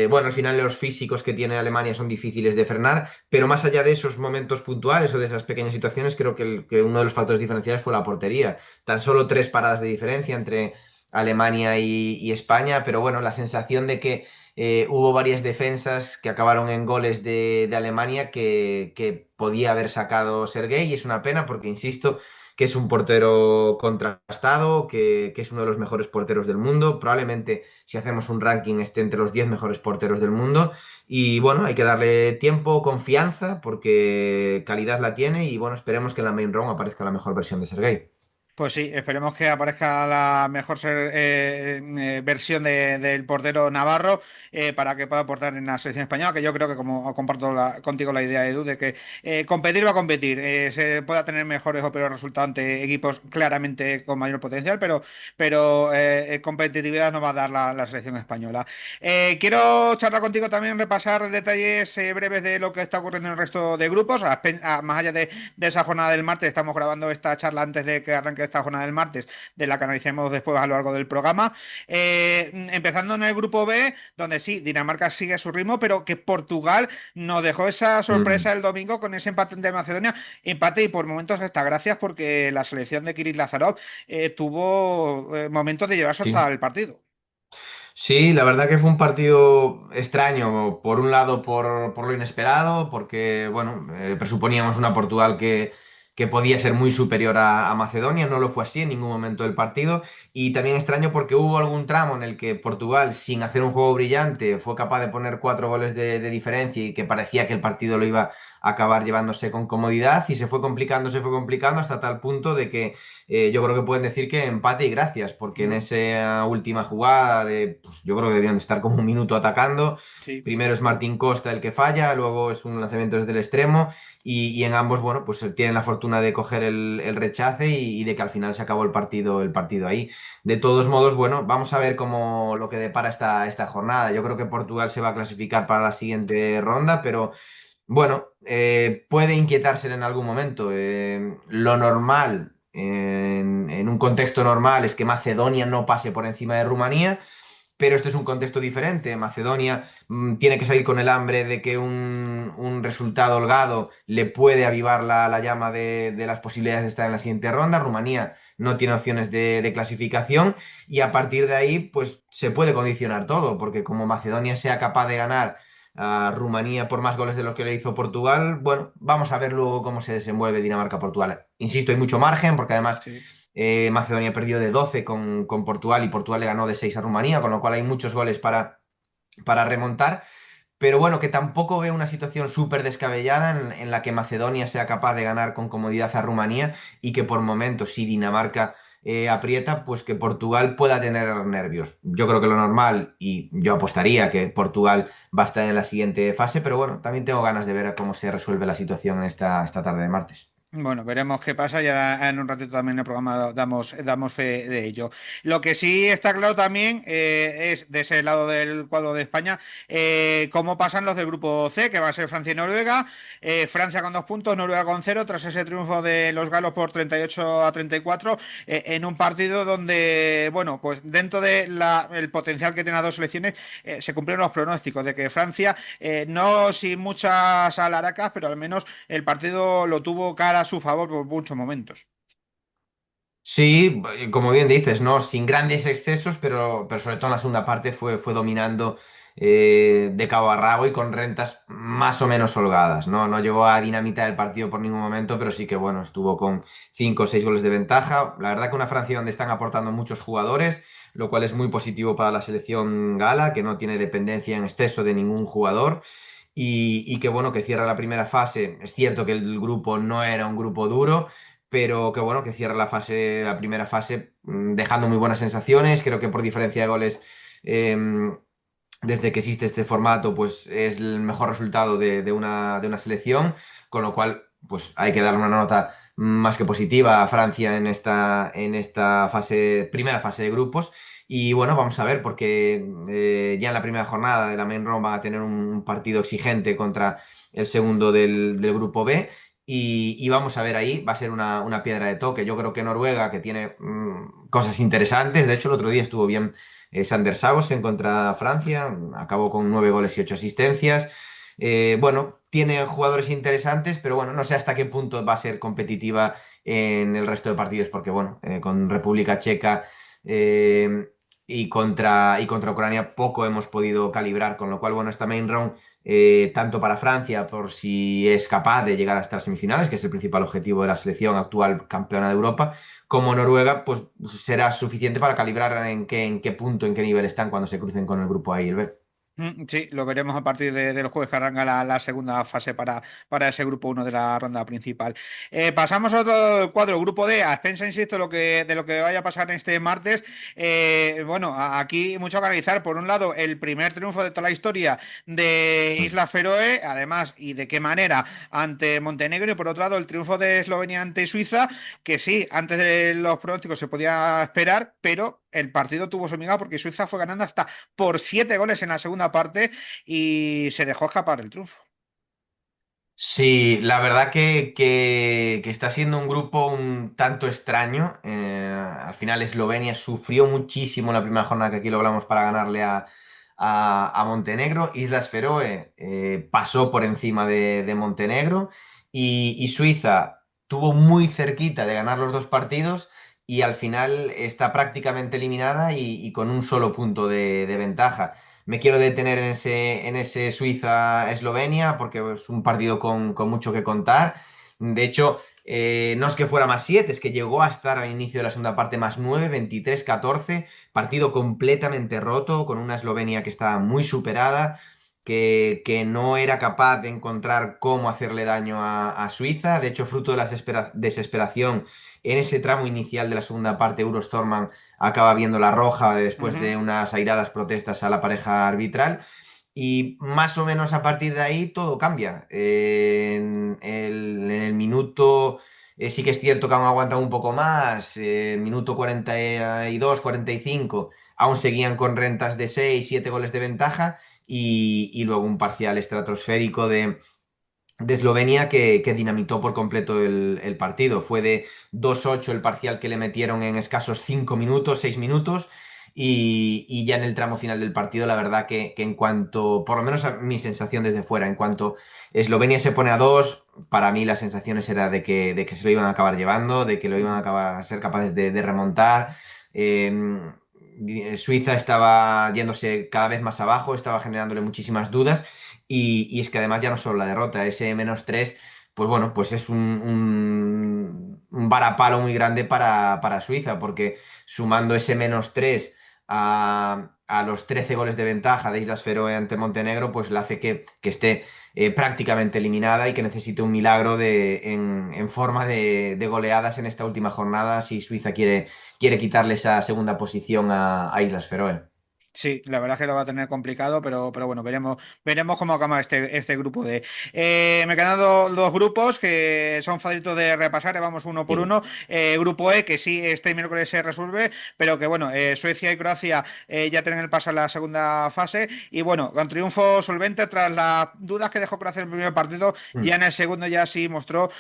Bueno, al final los físicos que tiene Alemania son difíciles de frenar, pero más allá de esos momentos puntuales o de esas pequeñas situaciones, creo que uno de los factores diferenciales fue la portería. Tan solo 3 paradas de diferencia entre Alemania y España, pero bueno, la sensación de que hubo varias defensas que acabaron en goles de Alemania que podía haber sacado Sergei, y es una pena porque, insisto, que es un portero contrastado, que es uno de los mejores porteros del mundo. Probablemente, si hacemos un ranking, esté entre los 10 mejores porteros del mundo. Y bueno, hay que darle tiempo, confianza, porque calidad la tiene. Y bueno, esperemos que en la main round aparezca la mejor versión de Sergei. Pues sí, esperemos que aparezca la mejor versión del portero Navarro, para que pueda aportar en la selección española, que yo creo que, como comparto contigo la idea, Edu, de que competir va a competir, se pueda tener mejores o peores resultados ante equipos claramente con mayor potencial, pero competitividad nos va a dar la selección española. Quiero charlar contigo también, repasar detalles breves de lo que está ocurriendo en el resto de grupos, más allá de esa jornada del martes. Estamos grabando esta charla antes de que arranque esta jornada del martes, de la que analicemos después a lo largo del programa. Empezando en el grupo B, donde sí, Dinamarca sigue su ritmo, pero que Portugal nos dejó esa Mm, sorpresa el domingo con ese empate de Macedonia. Empate y por momentos hasta gracias, porque la selección de Kirill Lazarov tuvo momentos de llevarse hasta sí. el partido. Sí, la verdad que fue un partido extraño, por un lado por lo inesperado, porque bueno, presuponíamos una Portugal que podía ser muy superior a Macedonia, no lo fue así en ningún momento del partido, y también extraño porque hubo algún tramo en el que Portugal, sin hacer un juego brillante, fue capaz de poner 4 goles de diferencia y que parecía que el partido lo iba a acabar llevándose con comodidad, y se fue complicando hasta tal punto de que yo creo que pueden decir que empate y gracias, porque en No, esa última jugada pues, yo creo que debían de estar como un minuto atacando. sí. Primero es Martín Costa el que falla, luego es un lanzamiento desde el extremo, y en ambos, bueno, pues tienen la fortuna de coger el rechace, y de que al final se acabó el partido ahí. De todos modos, bueno, vamos a ver cómo lo que depara esta jornada. Yo creo que Portugal se va a clasificar para la siguiente ronda, pero bueno, puede inquietarse en algún momento. Lo normal, en un contexto normal, es que Macedonia no pase por encima de Rumanía, pero este es un contexto diferente. Macedonia tiene que salir con el hambre de que un resultado holgado le puede avivar la llama de las posibilidades de estar en la siguiente ronda. Rumanía no tiene opciones de clasificación, y a partir de ahí, pues se puede condicionar todo, porque como Macedonia sea capaz de ganar a Rumanía por más goles de lo que le hizo Portugal, bueno, vamos a ver luego cómo se desenvuelve Dinamarca-Portugal. Insisto, hay mucho margen, porque además Sí. Macedonia perdió de 12 con Portugal, y Portugal le ganó de 6 a Rumanía, con lo cual hay muchos goles para remontar. Pero bueno, que tampoco veo una situación súper descabellada en la que Macedonia sea capaz de ganar con comodidad a Rumanía, y que por momentos, si Dinamarca aprieta, pues que Portugal pueda tener nervios. Yo creo que lo normal, y yo apostaría que Portugal va a estar en la siguiente fase, pero bueno, también tengo ganas de ver cómo se resuelve la situación esta tarde de martes. Bueno, veremos qué pasa, y ahora en un ratito también en el programa damos fe de ello. Lo que sí está claro también, es de ese lado del cuadro de España, cómo pasan los del grupo C, que va a ser Francia y Noruega. Francia con 2 puntos, Noruega con cero, tras ese triunfo de los galos por 38-34, en un partido donde, bueno, pues dentro de el potencial que tienen las dos selecciones, se cumplieron los pronósticos de que Francia, no sin muchas alaracas, pero al menos el partido lo tuvo cara a su favor por muchos momentos. Sí, como bien dices, ¿no? Sin grandes excesos, pero sobre todo en la segunda parte fue dominando de cabo a rabo, y con rentas más o menos holgadas, ¿no? No llegó a dinamitar el partido por ningún momento, pero sí que, bueno, estuvo con 5 o 6 goles de ventaja. La verdad que una Francia donde están aportando muchos jugadores, lo cual es muy positivo para la selección gala, que no tiene dependencia en exceso de ningún jugador. Y que bueno, que cierra la primera fase. Es cierto que el grupo no era un grupo duro, pero que bueno, que cierra la primera fase, dejando muy buenas sensaciones. Creo que por diferencia de goles, eh, desde que existe este formato, pues es el mejor resultado de una selección, con lo cual pues hay que darle una nota más que positiva a Francia en esta primera fase de grupos. Y bueno, vamos a ver, porque ya en la primera jornada de la Main Round van a tener un partido exigente contra el segundo del grupo B. Y vamos a ver ahí, va a ser una piedra de toque. Yo creo que Noruega, que tiene cosas interesantes, de hecho el otro día estuvo bien Sander Sagosen contra Francia, acabó con 9 goles y 8 asistencias. Bueno, tiene jugadores interesantes, pero bueno, no sé hasta qué punto va a ser competitiva en el resto de partidos, porque bueno, con República Checa eh, y contra Ucrania poco hemos podido calibrar, con lo cual, bueno, esta main round, tanto para Francia, por si es capaz de llegar hasta las semifinales, que es el principal objetivo de la selección actual campeona de Europa, como Noruega, pues será suficiente para calibrar en qué punto, en qué nivel están cuando se crucen con el grupo A y el B. Sí, lo veremos a partir del jueves que arranca la segunda fase para ese grupo uno de la ronda principal. Pasamos a otro cuadro, grupo D, a expensa, insisto, de lo que vaya a pasar este martes. Bueno, aquí mucho que analizar. Por un lado, el primer triunfo de toda la historia de Islas Feroe, además, y de qué manera, ante Montenegro. Y por otro lado, el triunfo de Eslovenia ante Suiza, que sí, antes de los pronósticos se podía esperar, pero el partido tuvo su miga porque Suiza fue ganando hasta por 7 goles en la segunda parte y se dejó escapar el triunfo. Sí, la verdad que está siendo un grupo un tanto extraño. Al final Eslovenia sufrió muchísimo la primera jornada, que aquí lo hablamos, para ganarle a Montenegro. Islas Feroe pasó por encima de Montenegro y Suiza tuvo muy cerquita de ganar los dos partidos y al final está prácticamente eliminada y con un solo punto de ventaja. Me quiero detener en ese Suiza-Eslovenia porque es un partido con mucho que contar. De hecho, no es que fuera más 7, es que llegó a estar al inicio de la segunda parte más 9, 23-14. Partido completamente roto, con una Eslovenia que estaba muy superada, que no era capaz de encontrar cómo hacerle daño a Suiza. De hecho, fruto de la desesperación, en ese tramo inicial de la segunda parte, Uros Torman acaba viendo la roja después de Ujú. unas airadas protestas a la pareja arbitral. Y más o menos a partir de ahí todo cambia. En el minuto, sí que es cierto que aún aguantan un poco más. Minuto 42, 45, aún seguían con rentas de 6 7 goles de ventaja. Y luego un parcial estratosférico de Eslovenia que dinamitó por completo el partido. Fue de 2-8 el parcial que le metieron en escasos 5 minutos, 6 minutos. Y ya en el tramo final del partido, la verdad que en cuanto, por lo menos a mi sensación desde fuera, en cuanto Eslovenia se pone a 2, para mí las sensaciones era de que se lo iban a acabar llevando, de que lo iban a acabar a ser capaces de remontar. Suiza estaba yéndose cada vez más abajo, estaba generándole muchísimas dudas. Y es que además ya no solo la derrota, ese -3, pues bueno, pues es un varapalo muy grande para Suiza, porque sumando ese -3 a los 13 goles de ventaja de Islas Feroe ante Montenegro, pues le hace que esté prácticamente eliminada y que necesite un milagro en forma de goleadas en esta última jornada si Suiza quiere quitarle esa segunda posición a Islas Feroe. Sí, la verdad es que lo va a tener complicado, pero bueno, veremos cómo acaba este grupo de. Me quedan dos grupos que son facilitos de repasar, vamos uno por Sí. uno. Grupo E, que sí, este miércoles se resuelve, pero que bueno, Suecia y Croacia ya tienen el paso a la segunda fase. Y bueno, con triunfo solvente tras las dudas que dejó Croacia en el primer partido, ya en el segundo ya sí mostró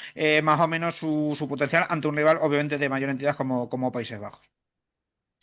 más o menos su potencial ante un rival, obviamente, de mayor entidad como Países Bajos.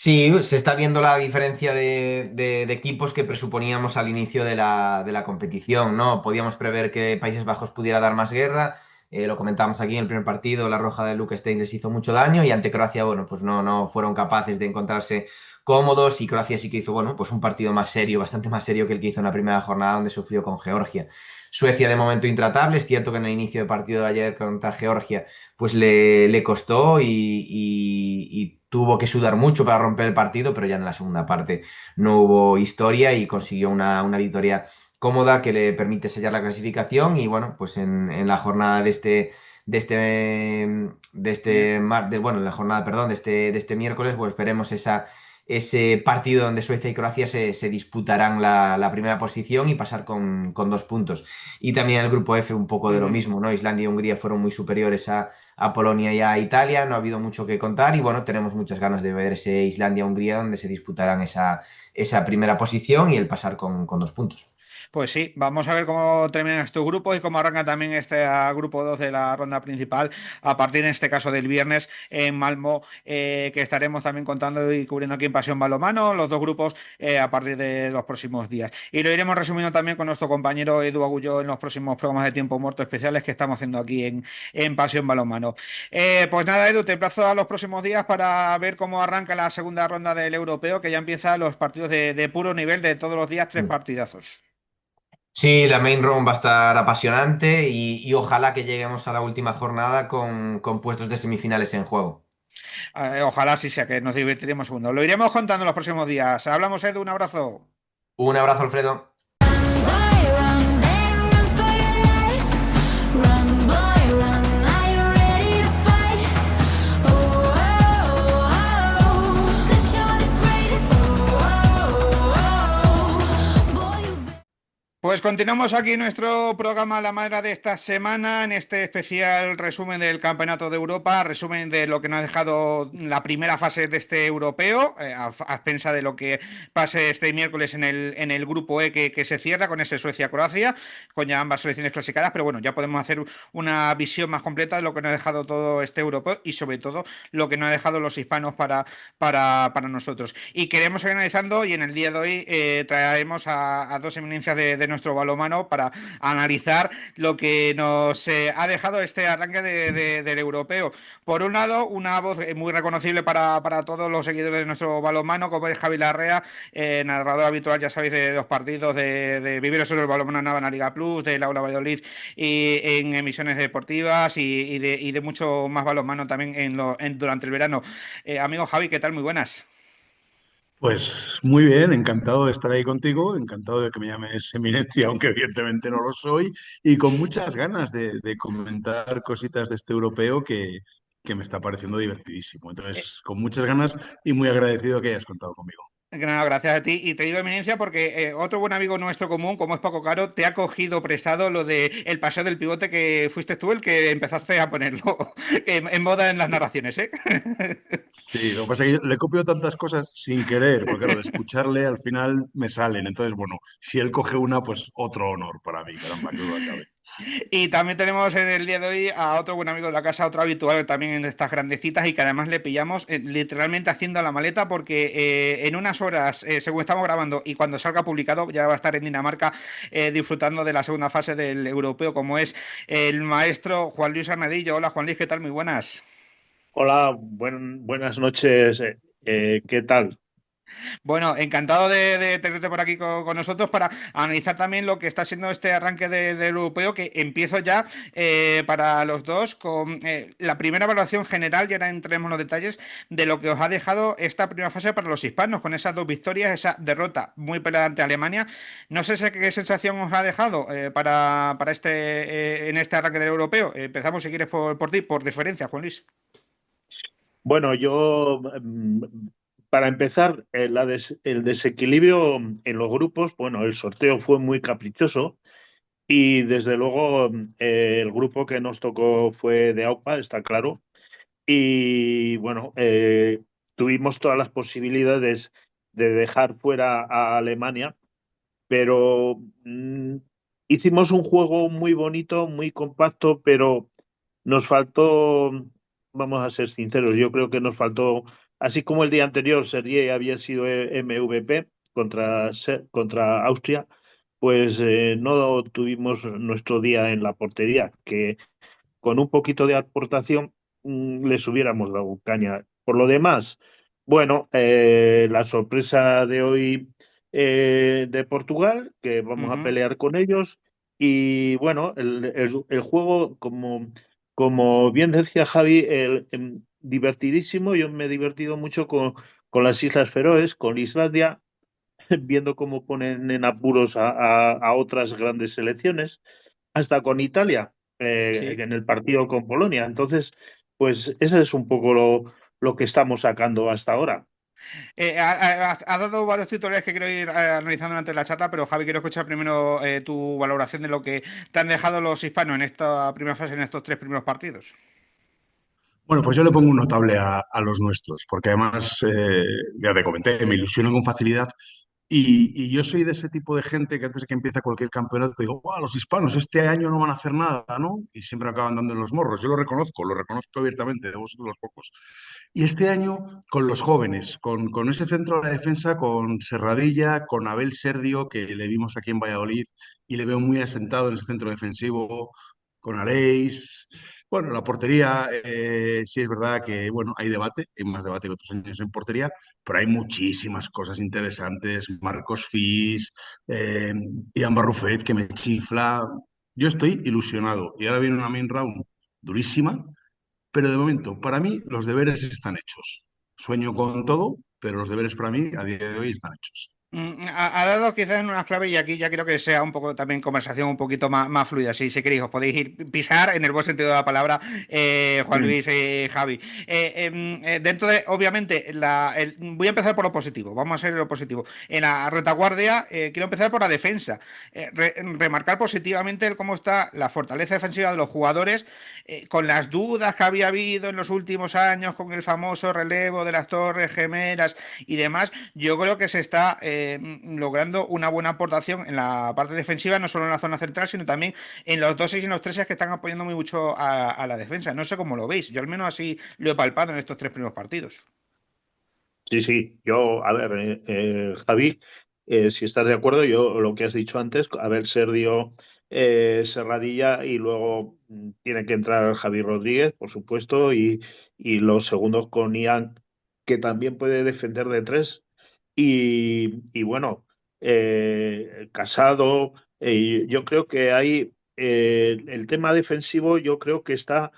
Sí, se está viendo la diferencia de equipos que presuponíamos al inicio de la competición, ¿no? Podíamos prever que Países Bajos pudiera dar más guerra, lo comentábamos aquí en el primer partido, la roja de Luke Stein les hizo mucho daño y ante Croacia, bueno, pues no fueron capaces de encontrarse cómodos y Croacia sí que hizo, bueno, pues un partido más serio, bastante más serio que el que hizo en la primera jornada donde sufrió con Georgia. Suecia de momento intratable, es cierto que en el inicio de partido de ayer contra Georgia pues le costó y tuvo que sudar mucho para romper el partido, pero ya en la segunda parte no hubo historia y consiguió una victoria cómoda que le permite sellar la clasificación y bueno, pues en la jornada bueno, en la jornada, perdón, de este miércoles, pues veremos ese partido donde Suecia y Croacia se disputarán la primera posición y pasar con 2 puntos. Y también el grupo F un poco de lo Ujú. mismo, ¿no? Islandia y Hungría fueron muy superiores a Polonia y a Italia, no ha habido mucho que contar y bueno, tenemos muchas ganas de ver ese Islandia-Hungría donde se disputarán esa primera posición y el pasar con 2 puntos. Pues sí, vamos a ver cómo terminan estos grupos y cómo arranca también este grupo 2 de la ronda principal a partir, en este caso, del viernes en Malmo, que estaremos también contando y cubriendo aquí en Pasión Balonmano, los dos grupos a partir de los próximos días. Y lo iremos resumiendo también con nuestro compañero Edu Agulló en los próximos programas de Tiempo Muerto especiales que estamos haciendo aquí en Pasión Balonmano. Pues nada, Edu, te emplazo a los próximos días para ver cómo arranca la segunda ronda del europeo, que ya empiezan los partidos de puro nivel de todos los días, tres partidazos. Sí, la main round va a estar apasionante y ojalá que lleguemos a la última jornada con puestos de semifinales en juego. Ojalá sí sea que nos divertiremos segundo. Lo iremos contando en los próximos días. Hablamos, Edu, un abrazo. Un abrazo, Alfredo. Pues continuamos aquí nuestro programa La Madre de esta semana, en este especial resumen del Campeonato de Europa, resumen de lo que nos ha dejado la primera fase de este europeo, a expensa de lo que pase este miércoles en el grupo E que se cierra con ese Suecia-Croacia, con ya ambas selecciones clasificadas, pero bueno, ya podemos hacer una visión más completa de lo que nos ha dejado todo este europeo y sobre todo lo que nos ha dejado los hispanos para nosotros. Y queremos seguir analizando y en el día de hoy traemos a dos eminencias de nuestro balonmano para analizar lo que nos ha dejado este arranque del europeo. Por un lado, una voz muy reconocible para todos los seguidores de nuestro balonmano, como es Javi Larrea, narrador habitual, ya sabéis, de los partidos de Vivir sobre el balonmano Nava Liga Plus, de Laura Valladolid y en emisiones deportivas y de mucho más balonmano también durante el verano. Amigo Javi, ¿qué tal? Muy buenas. Pues muy bien, encantado de estar ahí contigo, encantado de que me llames eminencia, aunque evidentemente no lo soy, y con muchas ganas de comentar cositas de este europeo que me está pareciendo divertidísimo. Entonces, con muchas ganas y muy agradecido que hayas contado conmigo. No, gracias a ti. Y te digo eminencia porque otro buen amigo nuestro común, como es Paco Caro, te ha cogido prestado lo de el paseo del pivote que fuiste tú el que empezaste a ponerlo en moda en las narraciones, ¿eh? Sí, lo que pasa es que le copio tantas cosas sin querer, porque claro, de escucharle al final me salen. Entonces, bueno, si él coge una, pues otro honor para mí, caramba, que duda cabe. Y también tenemos en el día de hoy a otro buen amigo de la casa, otro habitual también en estas grandecitas y que además le pillamos literalmente haciendo la maleta porque en unas horas, según estamos grabando y cuando salga publicado, ya va a estar en Dinamarca disfrutando de la segunda fase del europeo, como es el maestro Juan Luis Arnadillo. Hola Juan Luis, ¿qué tal? Muy buenas. Hola, buenas noches. ¿Qué tal? Bueno, encantado de tenerte por aquí con nosotros para analizar también lo que está siendo este arranque del europeo, que empiezo ya para los dos con la primera evaluación general, y ahora entremos en los detalles de lo que os ha dejado esta primera fase para los hispanos, con esas dos victorias, esa derrota muy peleada ante Alemania. No sé qué sensación os ha dejado para en este arranque del europeo. Empezamos, si quieres, por ti, por diferencia, Juan Luis. Bueno, para empezar, el desequilibrio en los grupos, bueno, el sorteo fue muy caprichoso y desde luego el grupo que nos tocó fue de AUPA, está claro. Y bueno, tuvimos todas las posibilidades de dejar fuera a Alemania, pero hicimos un juego muy bonito, muy compacto, pero nos faltó, vamos a ser sinceros, yo creo que nos faltó, así como el día anterior Serie había sido MVP contra Austria, pues no tuvimos nuestro día en la portería, que con un poquito de aportación les hubiéramos dado caña. Por lo demás, bueno, la sorpresa de hoy de Portugal, que vamos a Ujú. pelear con ellos. Y bueno, el juego, como bien decía Javi, divertidísimo. Yo me he divertido mucho con las Islas Feroes, con Islandia, viendo cómo ponen en apuros a otras grandes selecciones, hasta con Italia, Sí. en el partido con Polonia. Entonces, pues eso es un poco lo que estamos sacando hasta ahora. Ha dado varios titulares que quiero ir analizando durante la charla, pero Javi, quiero escuchar primero tu valoración de lo que te han dejado los hispanos en esta primera fase, en estos 3 primeros partidos. Bueno, pues yo le pongo un notable a los nuestros, porque además, ya te comenté, me ilusionan con facilidad. Y yo soy de ese tipo de gente que antes de que empiece cualquier campeonato digo, "Buah, los hispanos este año no van a hacer nada, ¿no?" Y siempre acaban dando en los morros. Yo lo reconozco abiertamente, de vosotros los pocos. Y este año con los jóvenes, con ese centro de la defensa, con Serradilla, con Abel Serdio, que le vimos aquí en Valladolid y le veo muy asentado en ese centro defensivo, con Aleix. Bueno, la portería, sí es verdad que, bueno, hay más debate que otros años en portería, pero hay muchísimas cosas interesantes. Marcos Fis, Ian Barrufet, que me chifla. Yo estoy ilusionado. Y ahora viene una main round durísima, pero de momento, para mí, los deberes están hechos. Sueño con todo, pero los deberes para mí, a día de hoy, están hechos. Ha dado quizás en unas claves y aquí ya creo que sea un poco también conversación un poquito más fluida. Si queréis, os podéis ir pisar en el buen sentido de la palabra, Juan Mm. Luis y Javi. Dentro de, obviamente, voy a empezar por lo positivo. Vamos a ser lo positivo. En la retaguardia, quiero empezar por la defensa. Remarcar positivamente cómo está la fortaleza defensiva de los jugadores, con las dudas que había habido en los últimos años con el famoso relevo de las torres gemelas y demás. Yo creo que se está logrando una buena aportación en la parte defensiva, no solo en la zona central, sino también en los 2 y en los 3 que están apoyando muy mucho a la defensa. No sé cómo lo veis, yo al menos así lo he palpado en estos 3 primeros partidos. Sí, sí, yo, a ver, Javi, si estás de acuerdo, yo lo que has dicho antes, a ver, Sergio Serradilla y luego tiene que entrar Javi Rodríguez, por supuesto, y los segundos con Ian, que también puede defender de tres. Y bueno, Casado, yo creo que hay el tema defensivo, yo creo que está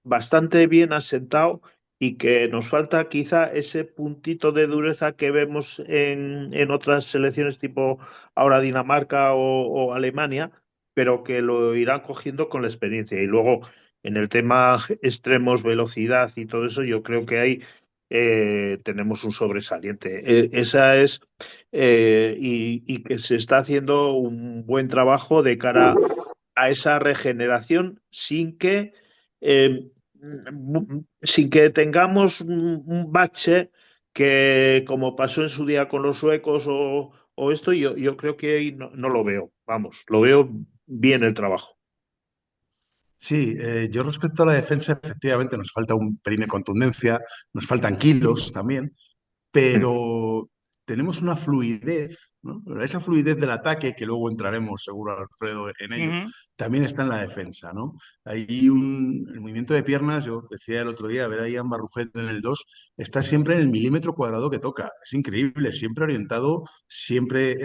bastante bien asentado y que nos falta quizá ese puntito de dureza que vemos en otras selecciones tipo ahora Dinamarca o Alemania, pero que lo irán cogiendo con la experiencia. Y luego en el tema extremos, velocidad y todo eso, yo creo que ahí tenemos un sobresaliente. Esa es, y que se está haciendo un buen trabajo de cara a esa regeneración eh, sin que tengamos un bache que, como pasó en su día con los suecos o esto, yo creo que ahí no lo veo. Vamos, lo veo bien el trabajo. Sí, yo respecto a la defensa, efectivamente nos falta un pelín de contundencia, nos faltan kilos también, pero tenemos una fluidez, ¿no? Esa fluidez del ataque, que luego entraremos seguro, Alfredo, en ello, Ujú. también está en la defensa, ¿no? El movimiento de piernas, yo decía el otro día, ver a Ian Barrufet en el 2 está siempre en el milímetro cuadrado que toca. Es increíble, siempre orientado, siempre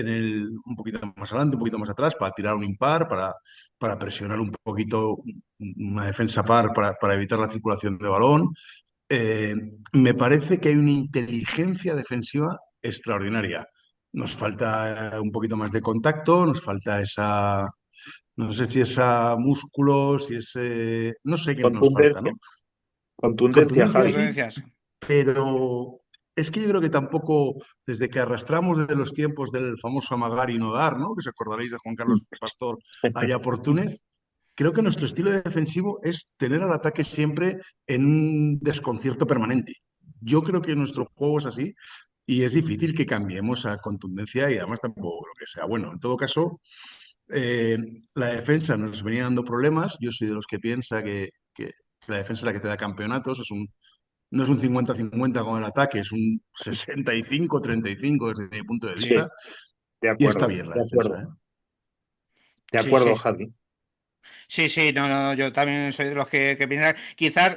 un poquito más adelante, un poquito más atrás, para tirar un impar, para presionar un poquito una defensa par, para evitar la circulación de balón. eh, Me parece que hay una inteligencia defensiva extraordinaria. Nos falta un poquito más de contacto, nos falta esa, no sé si esa músculo, si ese, no sé qué nos falta, Contundencia, ¿no? contundencia, Contundencia Javi. sí, Contundencias. pero es que yo creo que tampoco, desde que arrastramos desde los tiempos del famoso amagar y no dar, ¿no? Que os acordaréis de Juan Carlos Pastor allá por Túnez. Creo que nuestro estilo defensivo es tener al ataque siempre en un desconcierto permanente. Yo creo que nuestro juego es así y es difícil que cambiemos a contundencia y además tampoco creo que sea bueno. En todo caso, eh, la defensa nos venía dando problemas. Yo soy de los que piensa que la defensa es la que te da campeonatos. No es un 50-50 con el ataque, es un 65-35 desde mi punto de Sí, vista. de Y está acuerdo, bien la de defensa, acuerdo, ¿eh? de Sí, acuerdo, sí. Javi. Sí, sí, no, no, yo también soy de los que piensan, quizás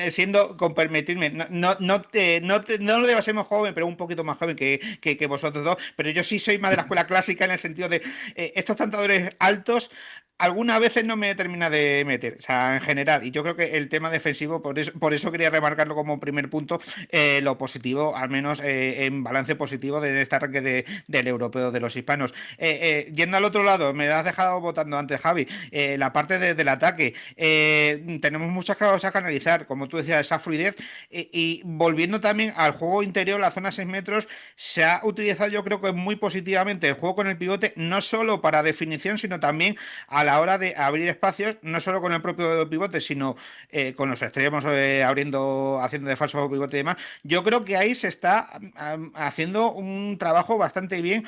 siendo, con permitirme, no lo deba ser más joven, pero un poquito más joven que vosotros dos, pero yo sí soy más de la escuela clásica en el sentido de estos tentadores altos, algunas veces no me termina de meter, o sea, en general, y yo creo que el tema defensivo, por eso quería remarcarlo como primer punto, lo positivo, al menos en balance positivo de este arranque del europeo de los hispanos. Yendo al otro lado, me has dejado votando antes, Javi, la parte parte del ataque. Tenemos muchas cosas que analizar, como tú decías, esa fluidez. Y volviendo también al juego interior, la zona 6 metros, se ha utilizado yo creo que muy positivamente el juego con el pivote, no solo para definición, sino también a la hora de abrir espacios, no solo con el propio pivote, sino con los extremos haciendo de falso pivote y demás. Yo creo que ahí se está haciendo un trabajo bastante bien,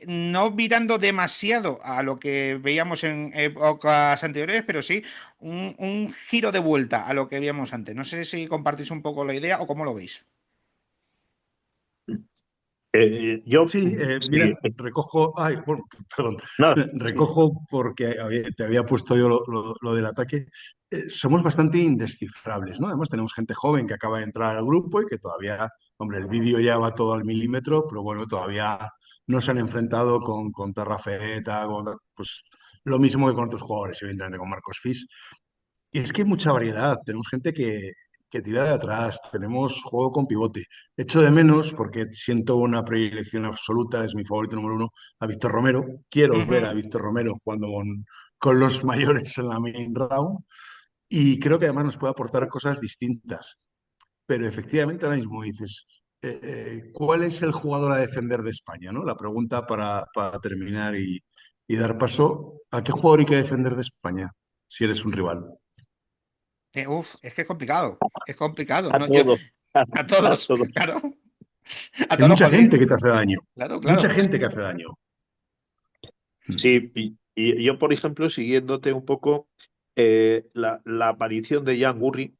no virando demasiado a lo que veíamos en épocas anteriores, pero sí un giro de vuelta a lo que veíamos antes. No sé si compartís un poco la idea o cómo lo veis. Yo, Sí, mira, sí, recojo, ay, bueno, perdón, no, sí, recojo porque te había puesto yo lo del ataque. Somos bastante indescifrables, ¿no? Además tenemos gente joven que acaba de entrar al grupo y que todavía, hombre, el vídeo ya va todo al milímetro, pero bueno, todavía no se han enfrentado con Tarrafeta, pues lo mismo que con otros jugadores, evidentemente con Marcos Fis. Y es que hay mucha variedad. Tenemos gente que tira de atrás, tenemos juego con pivote. Echo de menos, porque siento una predilección absoluta, es mi favorito número uno, a Víctor Romero. Quiero ver a Ujú. Víctor Romero jugando con los mayores en la main round. Y creo que además nos puede aportar cosas distintas. Pero efectivamente ahora mismo dices, ¿cuál es el jugador a defender de España? ¿No? La pregunta para terminar y dar paso, ¿a qué jugador hay que defender de España si eres un rival? Es que es complicado. Es complicado. a No, yo, todos, a a todos, todos. claro. A Hay todos los mucha podéis. gente que te hace daño, Claro, mucha claro. gente que hace daño. Sí, y yo, por ejemplo, siguiéndote un poco, la aparición de Jan Gurri,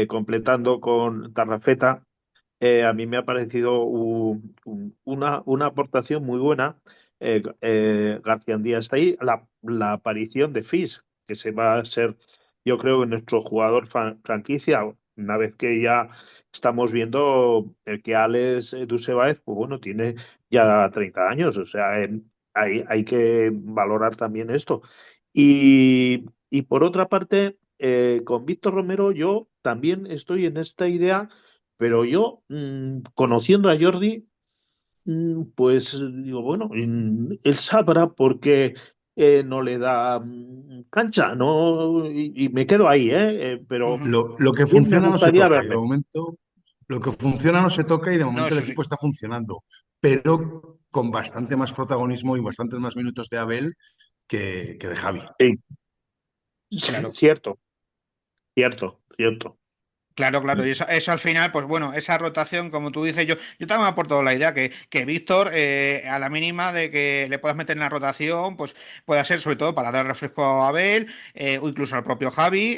completando con Tarrafeta, a mí me ha parecido una aportación muy buena. García Díaz está ahí. La aparición de Fis, que se va a ser, yo creo, que nuestro jugador franquicia, una vez que ya estamos viendo que Alex Dusebaez, pues bueno, tiene ya 30 años, o sea, hay que valorar también esto. Y por otra parte, con Víctor Romero, yo también estoy en esta idea, pero yo, conociendo a Jordi, pues digo, bueno, él sabrá por qué no le da cancha, ¿no? Y me quedo ahí, ¿eh? Pero Ujú. Lo que bien me funciona no se gustaría toca y de verle. momento lo que funciona no se toca y de No, momento el eso sí. equipo está funcionando, pero con bastante más protagonismo y bastantes más minutos de Abel que de Javi. Sí, Claro. cierto, cierto, cierto. Claro, claro, y eso al final, pues bueno, esa rotación, como tú dices, yo también me aporto la idea que Víctor, a la mínima de que le puedas meter en la rotación, pues pueda ser sobre todo para dar refresco a Abel, o incluso al propio Javi.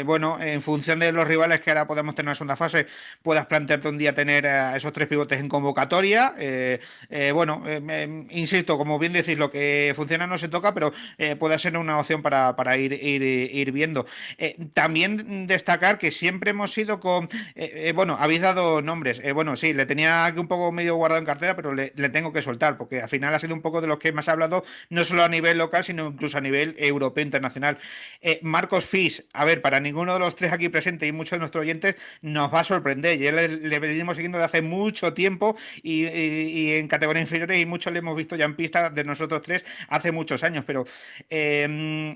Bueno, en función de los rivales que ahora podemos tener en la segunda fase, puedas plantearte un día tener a esos tres pivotes en convocatoria. Bueno, insisto, como bien decís, lo que funciona no se toca, pero puede ser una opción para ir viendo. También destacar que siempre hemos sido bueno, habéis dado nombres. Bueno, sí, le tenía aquí un poco medio guardado en cartera, pero le tengo que soltar, porque al final ha sido un poco de los que más ha hablado, no solo a nivel local, sino incluso a nivel europeo internacional. Marcos Fis, a ver, para ninguno de los tres aquí presentes y muchos de nuestros oyentes nos va a sorprender. Y él le venimos siguiendo de hace mucho tiempo y en categorías inferiores y muchos le hemos visto ya en pista de nosotros tres hace muchos años, pero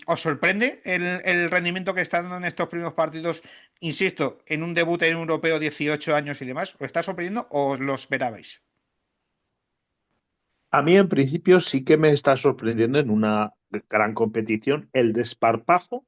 ¿os sorprende el rendimiento que está dando en estos primeros partidos? Insisto, en un debut en un europeo 18 años y demás. ¿Os está sorprendiendo o os lo esperabais? A mí, en principio, sí que me está sorprendiendo en una gran competición el desparpajo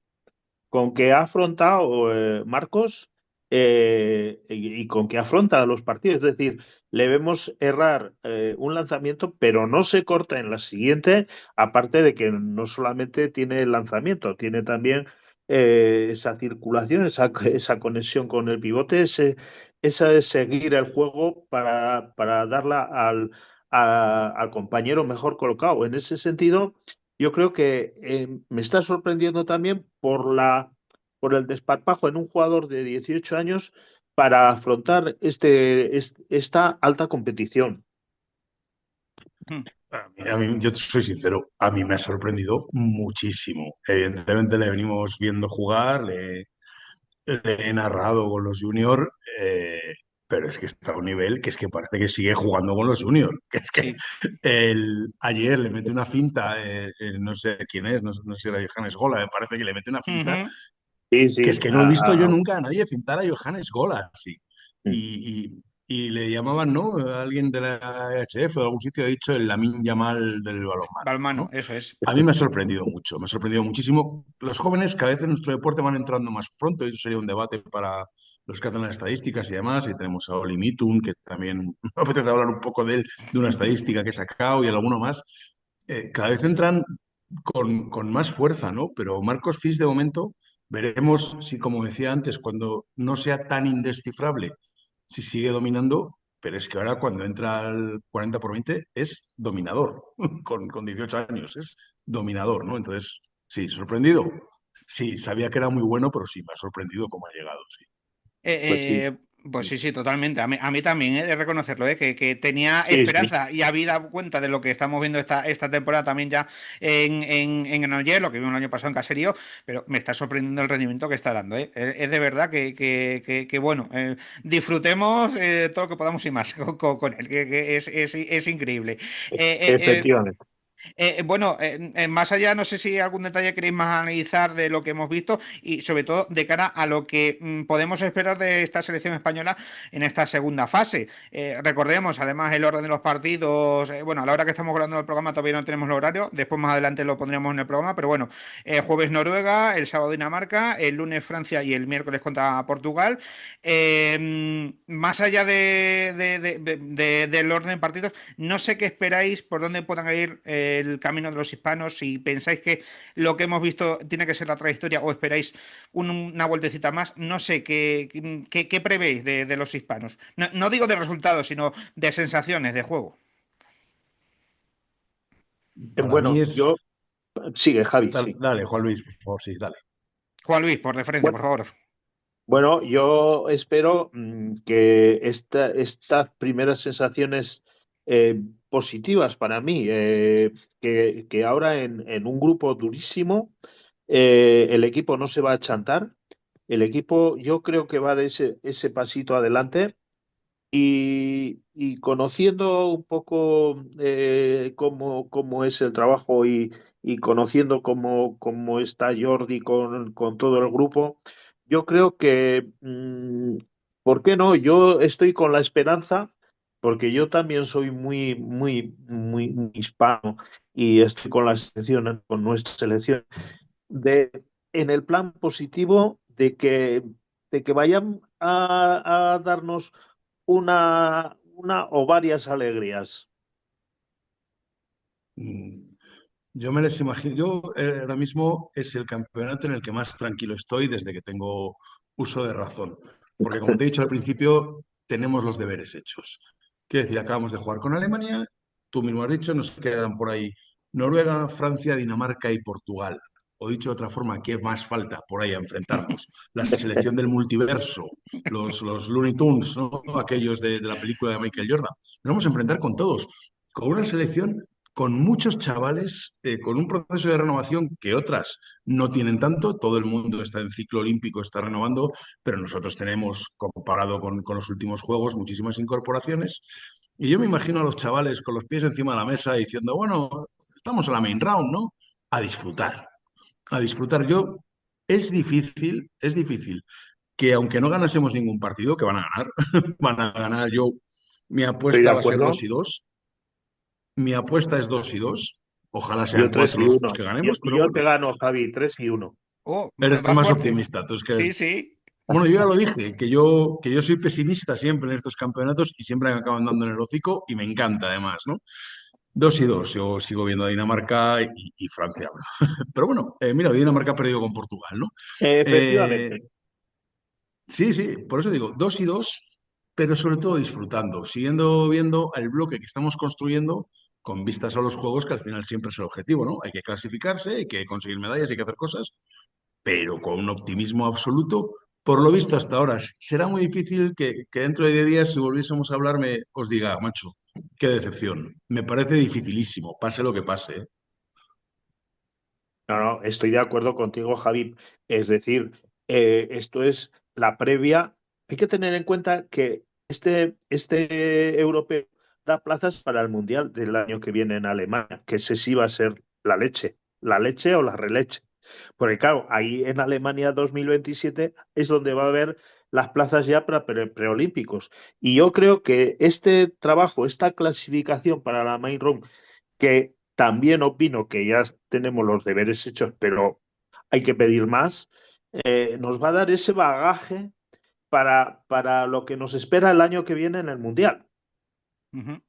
con que ha afrontado Marcos, y con que afronta los partidos. Es decir, le vemos errar un lanzamiento, pero no se corta en la siguiente, aparte de que no solamente tiene el lanzamiento, tiene también esa circulación, esa conexión con el pivote, esa de seguir el juego para darla al compañero mejor colocado. En ese sentido, yo creo que me está sorprendiendo también por el desparpajo en un jugador de 18 años para afrontar esta alta competición. Hmm. Yo soy sincero, a mí me ha sorprendido muchísimo. Evidentemente le venimos viendo jugar, le he narrado con los juniors, pero es que está a un nivel que es que parece que sigue jugando con los juniors. Que es que Sí. ayer le mete una finta, no sé quién es, no sé si era Johannes Gola, me parece que le mete una finta Ujú. Sí, que sí. es que no he visto yo nunca a nadie fintar a Johannes Gola así. Y le llamaban, ¿no? Alguien de la EHF o de algún sitio ha dicho el Lamine Yamal del balonmano, Balmano, ¿no? eso es. A mí me ha sorprendido mucho, me ha sorprendido muchísimo. Los jóvenes cada vez en nuestro deporte van entrando más pronto, y eso sería un debate para los que hacen las estadísticas y demás. Y tenemos a Oli Mitun, que también me apetece hablar un poco de él, de una estadística que he sacado y alguno más. Cada vez entran con más fuerza, ¿no? Pero Marcos Fis, de momento, veremos si, como decía antes, cuando no sea tan indescifrable, si sigue dominando. Pero es que ahora cuando entra al 40 por 20 es dominador, con 18 años, es dominador, ¿no? Entonces, sí, sorprendido. Sí, sabía que era muy bueno, pero sí, me ha sorprendido cómo ha llegado, sí. Pues sí. Pues sí, sí, totalmente. A mí también, he de reconocerlo, que tenía Sí, sí. esperanza y habida cuenta de lo que estamos viendo esta temporada también ya en Granollers, lo que vimos el año pasado en Caserío, pero me está sorprendiendo el rendimiento que está dando, ¿eh? Es de verdad que bueno, disfrutemos todo lo que podamos y más con él, que es increíble. Eh, Efectivamente. bueno, más allá, no sé si algún detalle queréis más analizar de lo que hemos visto y sobre todo de cara a lo que podemos esperar de esta selección española en esta segunda fase. Recordemos, además, el orden de los partidos. Bueno, a la hora que estamos grabando el programa todavía no tenemos el horario, después más adelante lo pondremos en el programa, pero bueno, jueves Noruega, el sábado Dinamarca, el lunes Francia y el miércoles contra Portugal. Más allá del orden de partidos, no sé qué esperáis, por dónde puedan ir el camino de los hispanos, si pensáis que lo que hemos visto tiene que ser la trayectoria o esperáis una vueltecita más. No sé, ¿qué prevéis de los hispanos? No, no digo de resultados, sino de sensaciones de juego. Para mí Bueno, es... sigue, Javi, Dale, sí. dale, Juan Luis, por favor, sí, dale. Juan Luis, por referencia, Bueno, por favor. bueno, yo espero que estas primeras sensaciones positivas para mí, que ahora en un grupo durísimo, el equipo no se va a chantar. El equipo yo creo que va de ese pasito adelante. Y conociendo un poco cómo es el trabajo y conociendo cómo está Jordi con todo el grupo, yo creo que, ¿por qué no? Yo estoy con la esperanza, porque yo también soy muy hispano y estoy con la selección, con nuestra selección, de, en el plan positivo de que vayan a darnos una o varias alegrías. Mm, Yo me les imagino, yo ahora mismo es el campeonato en el que más tranquilo estoy desde que tengo uso de razón. Porque como te he dicho al principio, tenemos los deberes hechos. Quiero decir, acabamos de jugar con Alemania, tú mismo has dicho, nos quedan por ahí Noruega, Francia, Dinamarca y Portugal. O dicho de otra forma, ¿qué más falta por ahí a enfrentarnos? La selección del multiverso, los Looney Tunes, ¿no? Aquellos de la película de Michael Jordan. Nos vamos a enfrentar con todos, con una selección con muchos chavales, con un proceso de renovación que otras no tienen tanto. Todo el mundo está en ciclo olímpico, está renovando, pero nosotros tenemos, comparado con los últimos juegos, muchísimas incorporaciones. Y yo me imagino a los chavales con los pies encima de la mesa diciendo, bueno, estamos en la main round, ¿no? A disfrutar, a disfrutar. Es difícil que aunque no ganásemos ningún partido, que van a ganar, van a ganar yo, mi Estoy de apuesta va a ser acuerdo. 2-2. Mi apuesta es 2-2. Ojalá Yo sean 3 4 y los uno que Yo, ganemos, pero yo bueno, te gano, Javi, 3-1. Oh, eres va más fuerte. optimista. Entonces, Sí, sí. bueno, yo ya lo dije, que yo soy pesimista siempre en estos campeonatos y siempre me acaban dando en el hocico y me encanta además, ¿no? 2-2. Yo sigo viendo a Dinamarca y Francia. Pero bueno, mira, Dinamarca ha perdido con Portugal, ¿no? Eh, Efectivamente. Sí, sí, por eso digo, 2-2, pero sobre todo disfrutando, siguiendo viendo el bloque que estamos construyendo con vistas a los juegos, que al final siempre es el objetivo, ¿no? Hay que clasificarse, hay que conseguir medallas, hay que hacer cosas, pero con un optimismo absoluto. Por lo visto hasta ahora, será muy difícil que dentro de 10 días, si volviésemos a hablarme, os diga, macho, qué decepción. Me parece dificilísimo, pase lo que pase, ¿eh? No, no, estoy de acuerdo contigo, Javi. Es decir, esto es la previa. Hay que tener en cuenta que este europeo da plazas para el Mundial del año que viene en Alemania, que ese sí va a ser la leche o la releche. Porque claro, ahí en Alemania 2027 es donde va a haber las plazas ya para preolímpicos. Y yo creo que este trabajo, esta clasificación para la main run, que también opino que ya tenemos los deberes hechos, pero hay que pedir más, nos va a dar ese bagaje para lo que nos espera el año que viene en el Mundial. Ujú.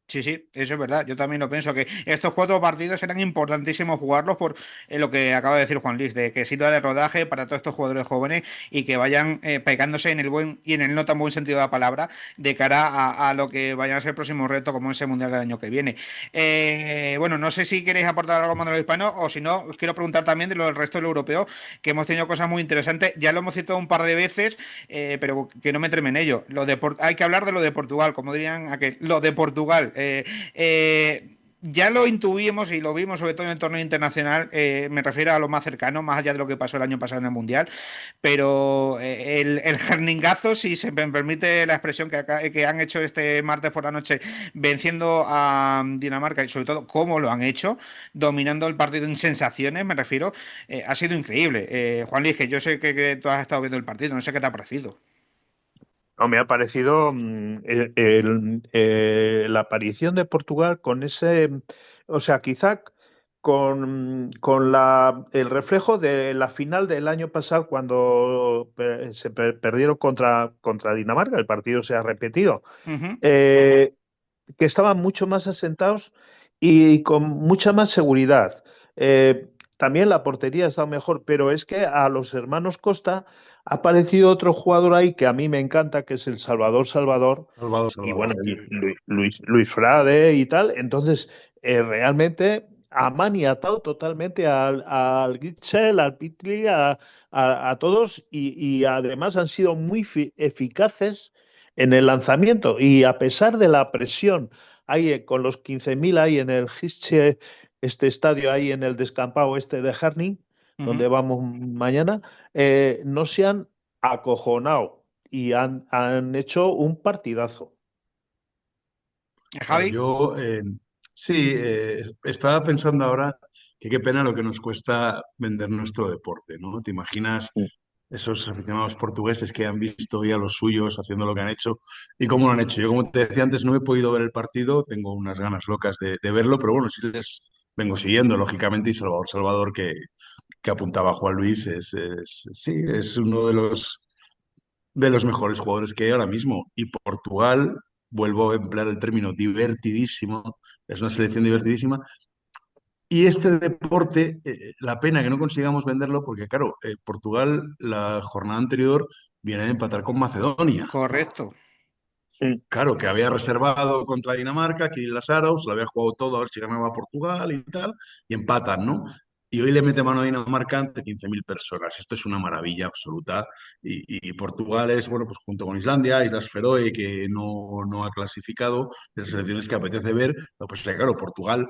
Sí, sí, eso es verdad. Yo también lo pienso, que estos 4 partidos eran importantísimos jugarlos por lo que acaba de decir Juan Luis, de que sirva de rodaje para todos estos jugadores jóvenes y que vayan pegándose en el buen y en el no tan buen sentido de la palabra de cara a lo que vaya a ser el próximo reto como ese Mundial del año que viene. Bueno, no sé si queréis aportar algo más de lo hispano o si no, os quiero preguntar también de lo del resto del europeo, que hemos tenido cosas muy interesantes. Ya lo hemos citado un par de veces, pero que no me treme en ello. Hay que hablar de lo de Portugal, como dirían aquel, lo de Portugal. Ya lo intuimos y lo vimos sobre todo en el torneo internacional, me refiero a lo más cercano, más allá de lo que pasó el año pasado en el Mundial, pero el jerningazo, si se me permite la expresión que han hecho este martes por la noche, venciendo a Dinamarca y sobre todo cómo lo han hecho, dominando el partido en sensaciones, me refiero, ha sido increíble. Juan Luis, que yo sé que tú has estado viendo el partido, no sé qué te ha parecido. No, me ha parecido la aparición de Portugal con ese, o sea, quizá con el reflejo de la final del año pasado cuando perdieron contra Dinamarca, el partido se ha repetido, Ujú. eh, que estaban mucho más asentados y con mucha más seguridad. También la portería está mejor, pero es que a los hermanos Costa ha aparecido otro jugador ahí que a mí me encanta, que es el Salvador Salvador, Salvador, y Salvador, bueno, sí. Luis Frade y tal. Entonces, realmente ha maniatado totalmente al Gitzel, al Pitli, a todos, y además han sido muy eficaces en el lanzamiento. Y a pesar de la presión, ahí con los 15.000 ahí en el Gitzel, este estadio ahí en el descampado este de Herning, Ujú. donde vamos mañana, no se han acojonado y han hecho un partidazo. Claro, Javi. yo sí, estaba pensando ahora que qué pena lo que nos cuesta vender nuestro deporte, ¿no? ¿Te imaginas Mm. esos aficionados portugueses que han visto ya los suyos haciendo lo que han hecho y cómo lo han hecho? Yo, como te decía antes, no he podido ver el partido, tengo unas ganas locas de verlo, pero bueno, sí les vengo siguiendo, lógicamente, y Salvador Salvador, que apuntaba Juan Luis, sí, es uno de los mejores jugadores que hay ahora mismo. Y Portugal, vuelvo a emplear el término divertidísimo, es una selección divertidísima. Y este deporte, la pena que no consigamos venderlo, porque claro, Portugal la jornada anterior viene de empatar con Macedonia. Correcto. Mm. Claro, que había reservado contra Dinamarca, que Lasarov se lo había jugado todo a ver si ganaba Portugal y tal, y empatan, ¿no? Y hoy le mete mano a Dinamarca ante 15.000 personas. Esto es una maravilla absoluta. Y Portugal es, bueno, pues junto con Islandia, Islas Feroe, que no ha clasificado, esas selecciones que apetece ver. Pues claro, Portugal,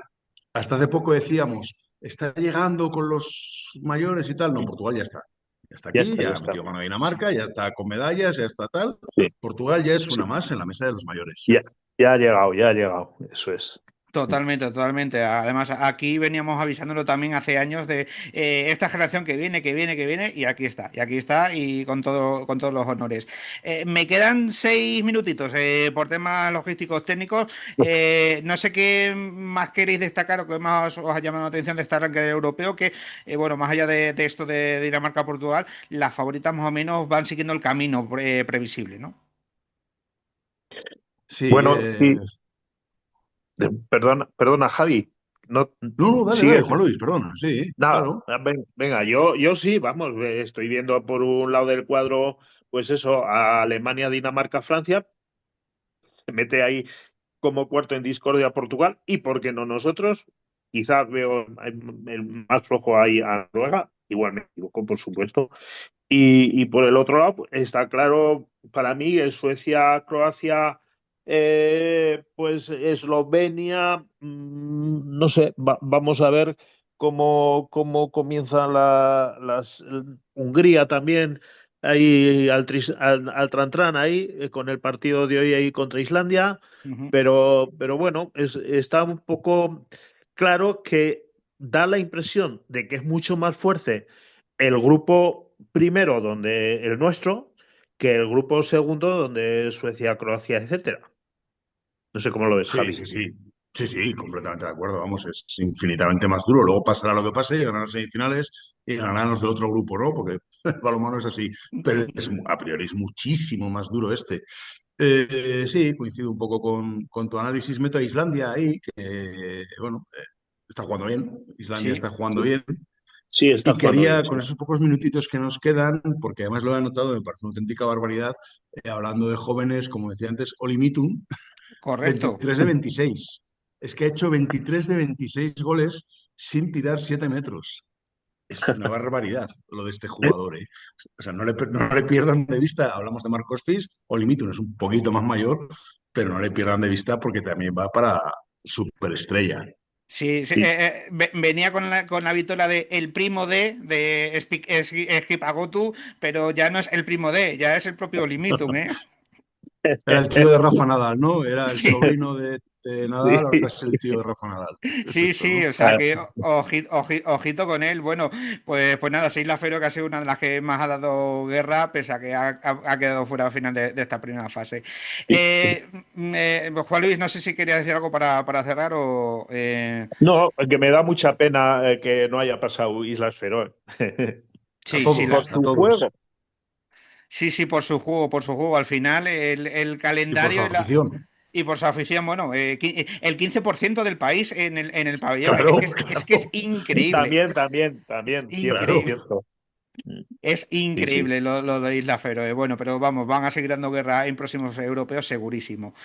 hasta hace poco decíamos, está llegando con los mayores y tal. No, Portugal ya está. Ya está Ya aquí, está, ya ya ha está. metido mano a Dinamarca, ya está con medallas, ya está tal. Sí, Portugal ya es sí. una más en la mesa de los mayores. Ya, ya ha llegado, ya ha llegado. Eso es. Mm. Totalmente, totalmente. Además, aquí veníamos avisándolo también hace años de esta generación que viene, y aquí está, y con todos los honores. Me quedan 6 minutitos por temas logísticos técnicos. No sé qué más queréis destacar o qué más os ha llamado la atención de este arranque europeo, que, bueno, más allá de esto de Dinamarca-Portugal, las favoritas más o menos van siguiendo el camino previsible, ¿no? Sí, Bueno, y perdona, Javi. No, no, no, dale, dale, sigue. Juan Luis, perdona, sí, Nada, claro. venga, yo sí, vamos, estoy viendo por un lado del cuadro, pues eso, a Alemania, Dinamarca, Francia, se mete ahí como cuarto en discordia Portugal, y por qué no nosotros, quizás veo el más flojo ahí a Noruega, igual me equivoco, por supuesto, y por el otro lado, pues, está claro para mí el Suecia, Croacia, pues Eslovenia, no sé, vamos a ver cómo comienzan Hungría también. ahí al trantrán ahí con el partido de hoy ahí contra Islandia, Ujú. pero bueno, está un poco claro que da la impresión de que es mucho más fuerte el grupo primero, donde el nuestro, que el grupo segundo, donde Suecia, Croacia, etcétera. No sé cómo lo ves, Sí, Javi. sí, sí. Sí, sí, completamente de acuerdo. Vamos, es infinitamente más duro. Luego pasará lo que pase, y ganarán semifinales y ganarán los del otro grupo, ¿no? Porque el balonmano es así. Pero a priori es muchísimo más duro este. Sí, coincido un poco con tu análisis. Meto a Islandia ahí, que, bueno, está jugando bien. Islandia Sí, está jugando bien. Sí, está Y jugando bien, quería, sí. con esos pocos minutitos que nos quedan, porque además lo he anotado, me parece una auténtica barbaridad, hablando de jóvenes, como decía antes, Olimitun, correcto. 23 de 26. Es que ha hecho 23 de 26 goles sin tirar 7 metros. Es una barbaridad lo de este jugador, ¿eh? O sea, no le pierdan de vista, hablamos de Marcos Fis, Olimitun es un poquito más mayor, pero no le pierdan de vista porque también va para superestrella. Sí, sí, Sí. venía con la victoria de el primo de Esquipagotu, pero ya no es el primo de, ya es el propio Limitum, ¿eh? Era el tío de Rafa Nadal, ¿no? Era el Sí, sobrino de Nadal, ahora Sí. es el tío de Rafa Nadal. Es sí, eso, sí, ¿no? o sea que ojito con él. Bueno, pues nada, Seis Fero que ha sido una de las que más ha dado guerra, pese a que ha quedado fuera al final de esta primera fase. Sí. Juan Luis, no sé si quería decir algo para cerrar o... No, que me da mucha pena que no haya pasado Islas Feroe. A Sí, sí, todos, Por a su todos. juego. sí, sí, por su juego. Al final, el Y por su calendario afición. y por su afición, bueno, el 15% del país en el pabellón. Claro, Es que es claro, increíble. También, cierto, Increíble. claro. cierto. Es Sí, sí. increíble lo de Isla Feroe. Bueno, pero vamos, van a seguir dando guerra en próximos europeos, segurísimo.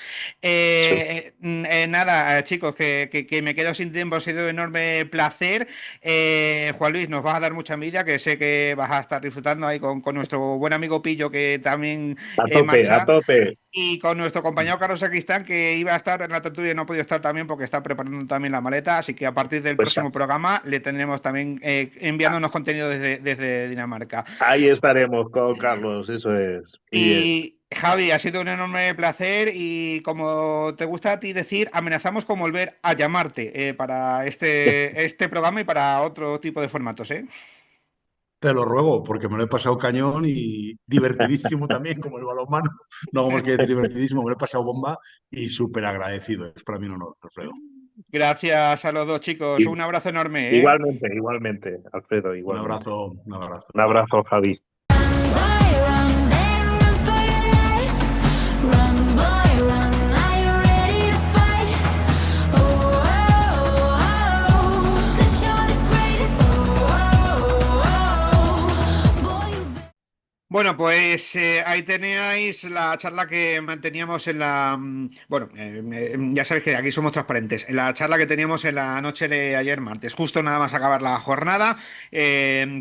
Nada, chicos, que me quedo sin tiempo, ha sido un enorme placer. Juan Luis, nos vas a dar mucha envidia, que sé que vas a estar disfrutando ahí con nuestro buen amigo Pillo, que también A tope, a marcha. tope. Y con nuestro compañero Carlos Sacristán, que iba a estar en la tertulia y no ha podido estar también porque está preparando también la maleta. Así que a partir del Pues próximo programa le tendremos también enviándonos contenido desde Dinamarca. ahí estaremos con Carlos, eso es. Muy bien. Y Javi, ha sido un enorme placer y como te gusta a ti decir, amenazamos con volver a llamarte para este programa y para otro tipo de formatos, ¿eh? Te lo ruego, porque me lo he pasado cañón y divertidísimo también, como el balonmano. No vamos que decir divertidísimo, me lo he pasado bomba y súper agradecido. Es para mí un honor, Alfredo. Gracias a los dos chicos, I- un abrazo enorme, ¿eh? Igualmente, Alfredo, Un igualmente. abrazo, un abrazo. Un abrazo, Javi. Bueno, pues ahí teníais la charla que manteníamos en la... Bueno, ya sabéis que aquí somos transparentes. En la charla que teníamos en la noche de ayer martes, justo nada más acabar la jornada,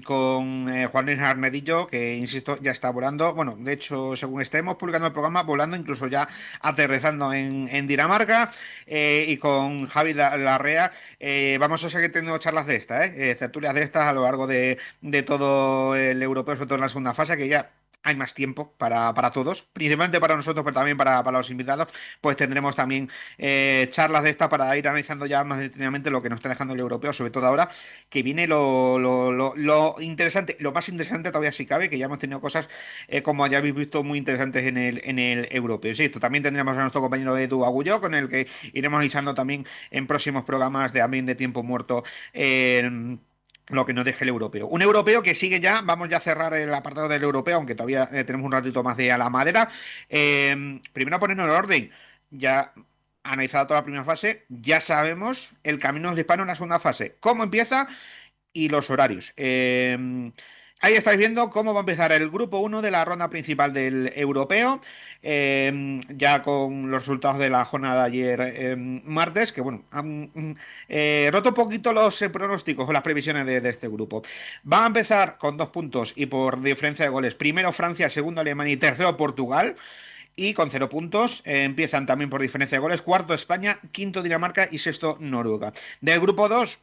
con Juan Luis Arnedillo, que insisto, ya está volando. Bueno, de hecho, según estemos publicando el programa, volando, incluso ya aterrizando en Dinamarca, y con Javi Larrea, vamos a seguir teniendo charlas de estas, tertulias de estas a lo largo de todo el europeo, sobre todo en la segunda fase, que ya hay más tiempo para todos, principalmente para nosotros, pero también para los invitados, pues tendremos también charlas de estas para ir analizando ya más detenidamente lo que nos está dejando el europeo, sobre todo ahora que viene lo interesante, lo más interesante todavía si cabe, que ya hemos tenido cosas, como ya habéis visto, muy interesantes en el europeo. Sí, esto también tendremos a nuestro compañero Edu Agulló, con el que iremos analizando también en próximos programas de Ambiente de Tiempo Muerto. Lo que nos deje el europeo. Un europeo que sigue ya, vamos ya a cerrar el apartado del europeo, aunque todavía tenemos un ratito más de a la madera. Primero a ponernos en orden. Ya analizada toda la primera fase, ya sabemos el camino de hispano en la segunda fase. ¿Cómo empieza? Y los horarios. Ahí estáis viendo cómo va a empezar el grupo uno de la ronda principal del europeo, ya con los resultados de la jornada de ayer martes, que bueno, han roto un poquito los pronósticos o las previsiones de este grupo. Va a empezar con 2 puntos y por diferencia de goles. Primero Francia, segundo Alemania y tercero Portugal. Y con 0 puntos empiezan también por diferencia de goles. Cuarto España, quinto Dinamarca y sexto Noruega. Del grupo 2,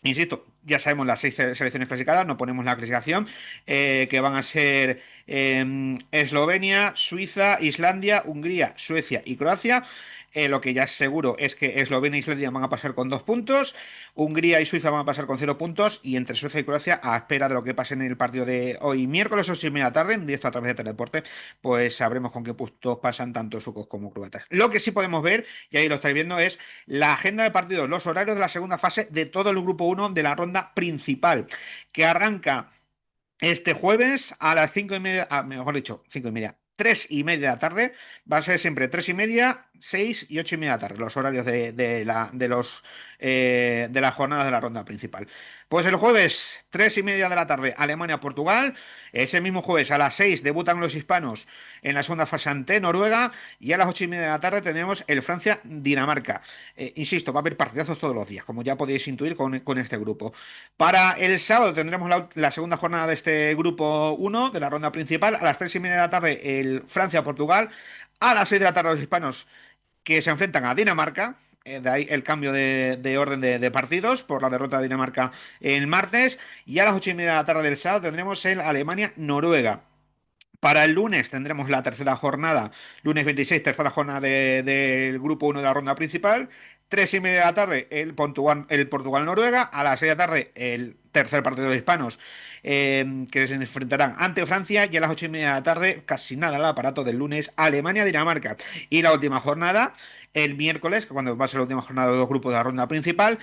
insisto, ya sabemos las 6 selecciones clasificadas, no ponemos la clasificación, que van a ser Eslovenia, Suiza, Islandia, Hungría, Suecia y Croacia. Lo que ya es seguro es que Eslovenia e Islandia van a pasar con 2 puntos, Hungría y Suiza van a pasar con 0 puntos, y entre Suecia y Croacia, a espera de lo que pase en el partido de hoy, miércoles 8:30 en directo a través de Teledeporte, pues sabremos con qué puntos pasan tanto suecos como croatas. Lo que sí podemos ver, y ahí lo estáis viendo, es la agenda de partidos, los horarios de la segunda fase de todo el grupo 1 de la ronda principal, que arranca este jueves a las 5:30, mejor dicho, 5:30, 3:30 de la tarde. Va a ser siempre 3:30, 6 y 8:30 de la tarde, los horarios de las jornadas de la ronda principal. Pues el jueves, 3:30 de la tarde, Alemania-Portugal. Ese mismo jueves a las 6 debutan los hispanos en la segunda fase ante Noruega. Y a las 8:30 de la tarde tenemos el Francia-Dinamarca. Insisto, va a haber partidazos todos los días, como ya podéis intuir con este grupo. Para el sábado tendremos la segunda jornada de este grupo 1 de la ronda principal. A las 3:30 de la tarde el Francia-Portugal. A las 6 de la tarde los hispanos, que se enfrentan a Dinamarca. De ahí el cambio de orden de partidos por la derrota de Dinamarca el martes. Y a las 8:30 de la tarde del sábado tendremos el Alemania-Noruega. Para el lunes tendremos la tercera jornada, lunes 26, tercera jornada del grupo 1 de la ronda principal. 3:30 de la tarde el Portugal-Noruega. A las 6 de la tarde el tercer partido de los hispanos, que se enfrentarán ante Francia. Y a las 8:30 de la tarde, casi nada al aparato del lunes, Alemania-Dinamarca. Y la última jornada, el miércoles, cuando va a ser la última jornada de los grupos de la ronda principal.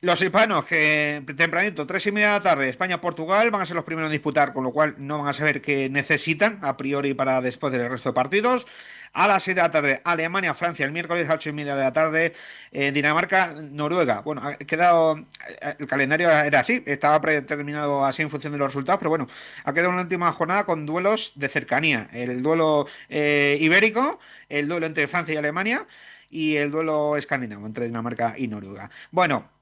Los hispanos, que tempranito, 3:30 de la tarde, España-Portugal, van a ser los primeros en disputar, con lo cual no van a saber qué necesitan a priori para después del resto de partidos. A las 6 de la tarde, Alemania-Francia el miércoles, a 8:30 de la tarde, Dinamarca-Noruega. Bueno, ha quedado, el calendario era así, estaba predeterminado así en función de los resultados, pero bueno, ha quedado una última jornada con duelos de cercanía. El duelo ibérico, el duelo entre Francia y Alemania, y el duelo escandinavo entre Dinamarca y Noruega. Bueno.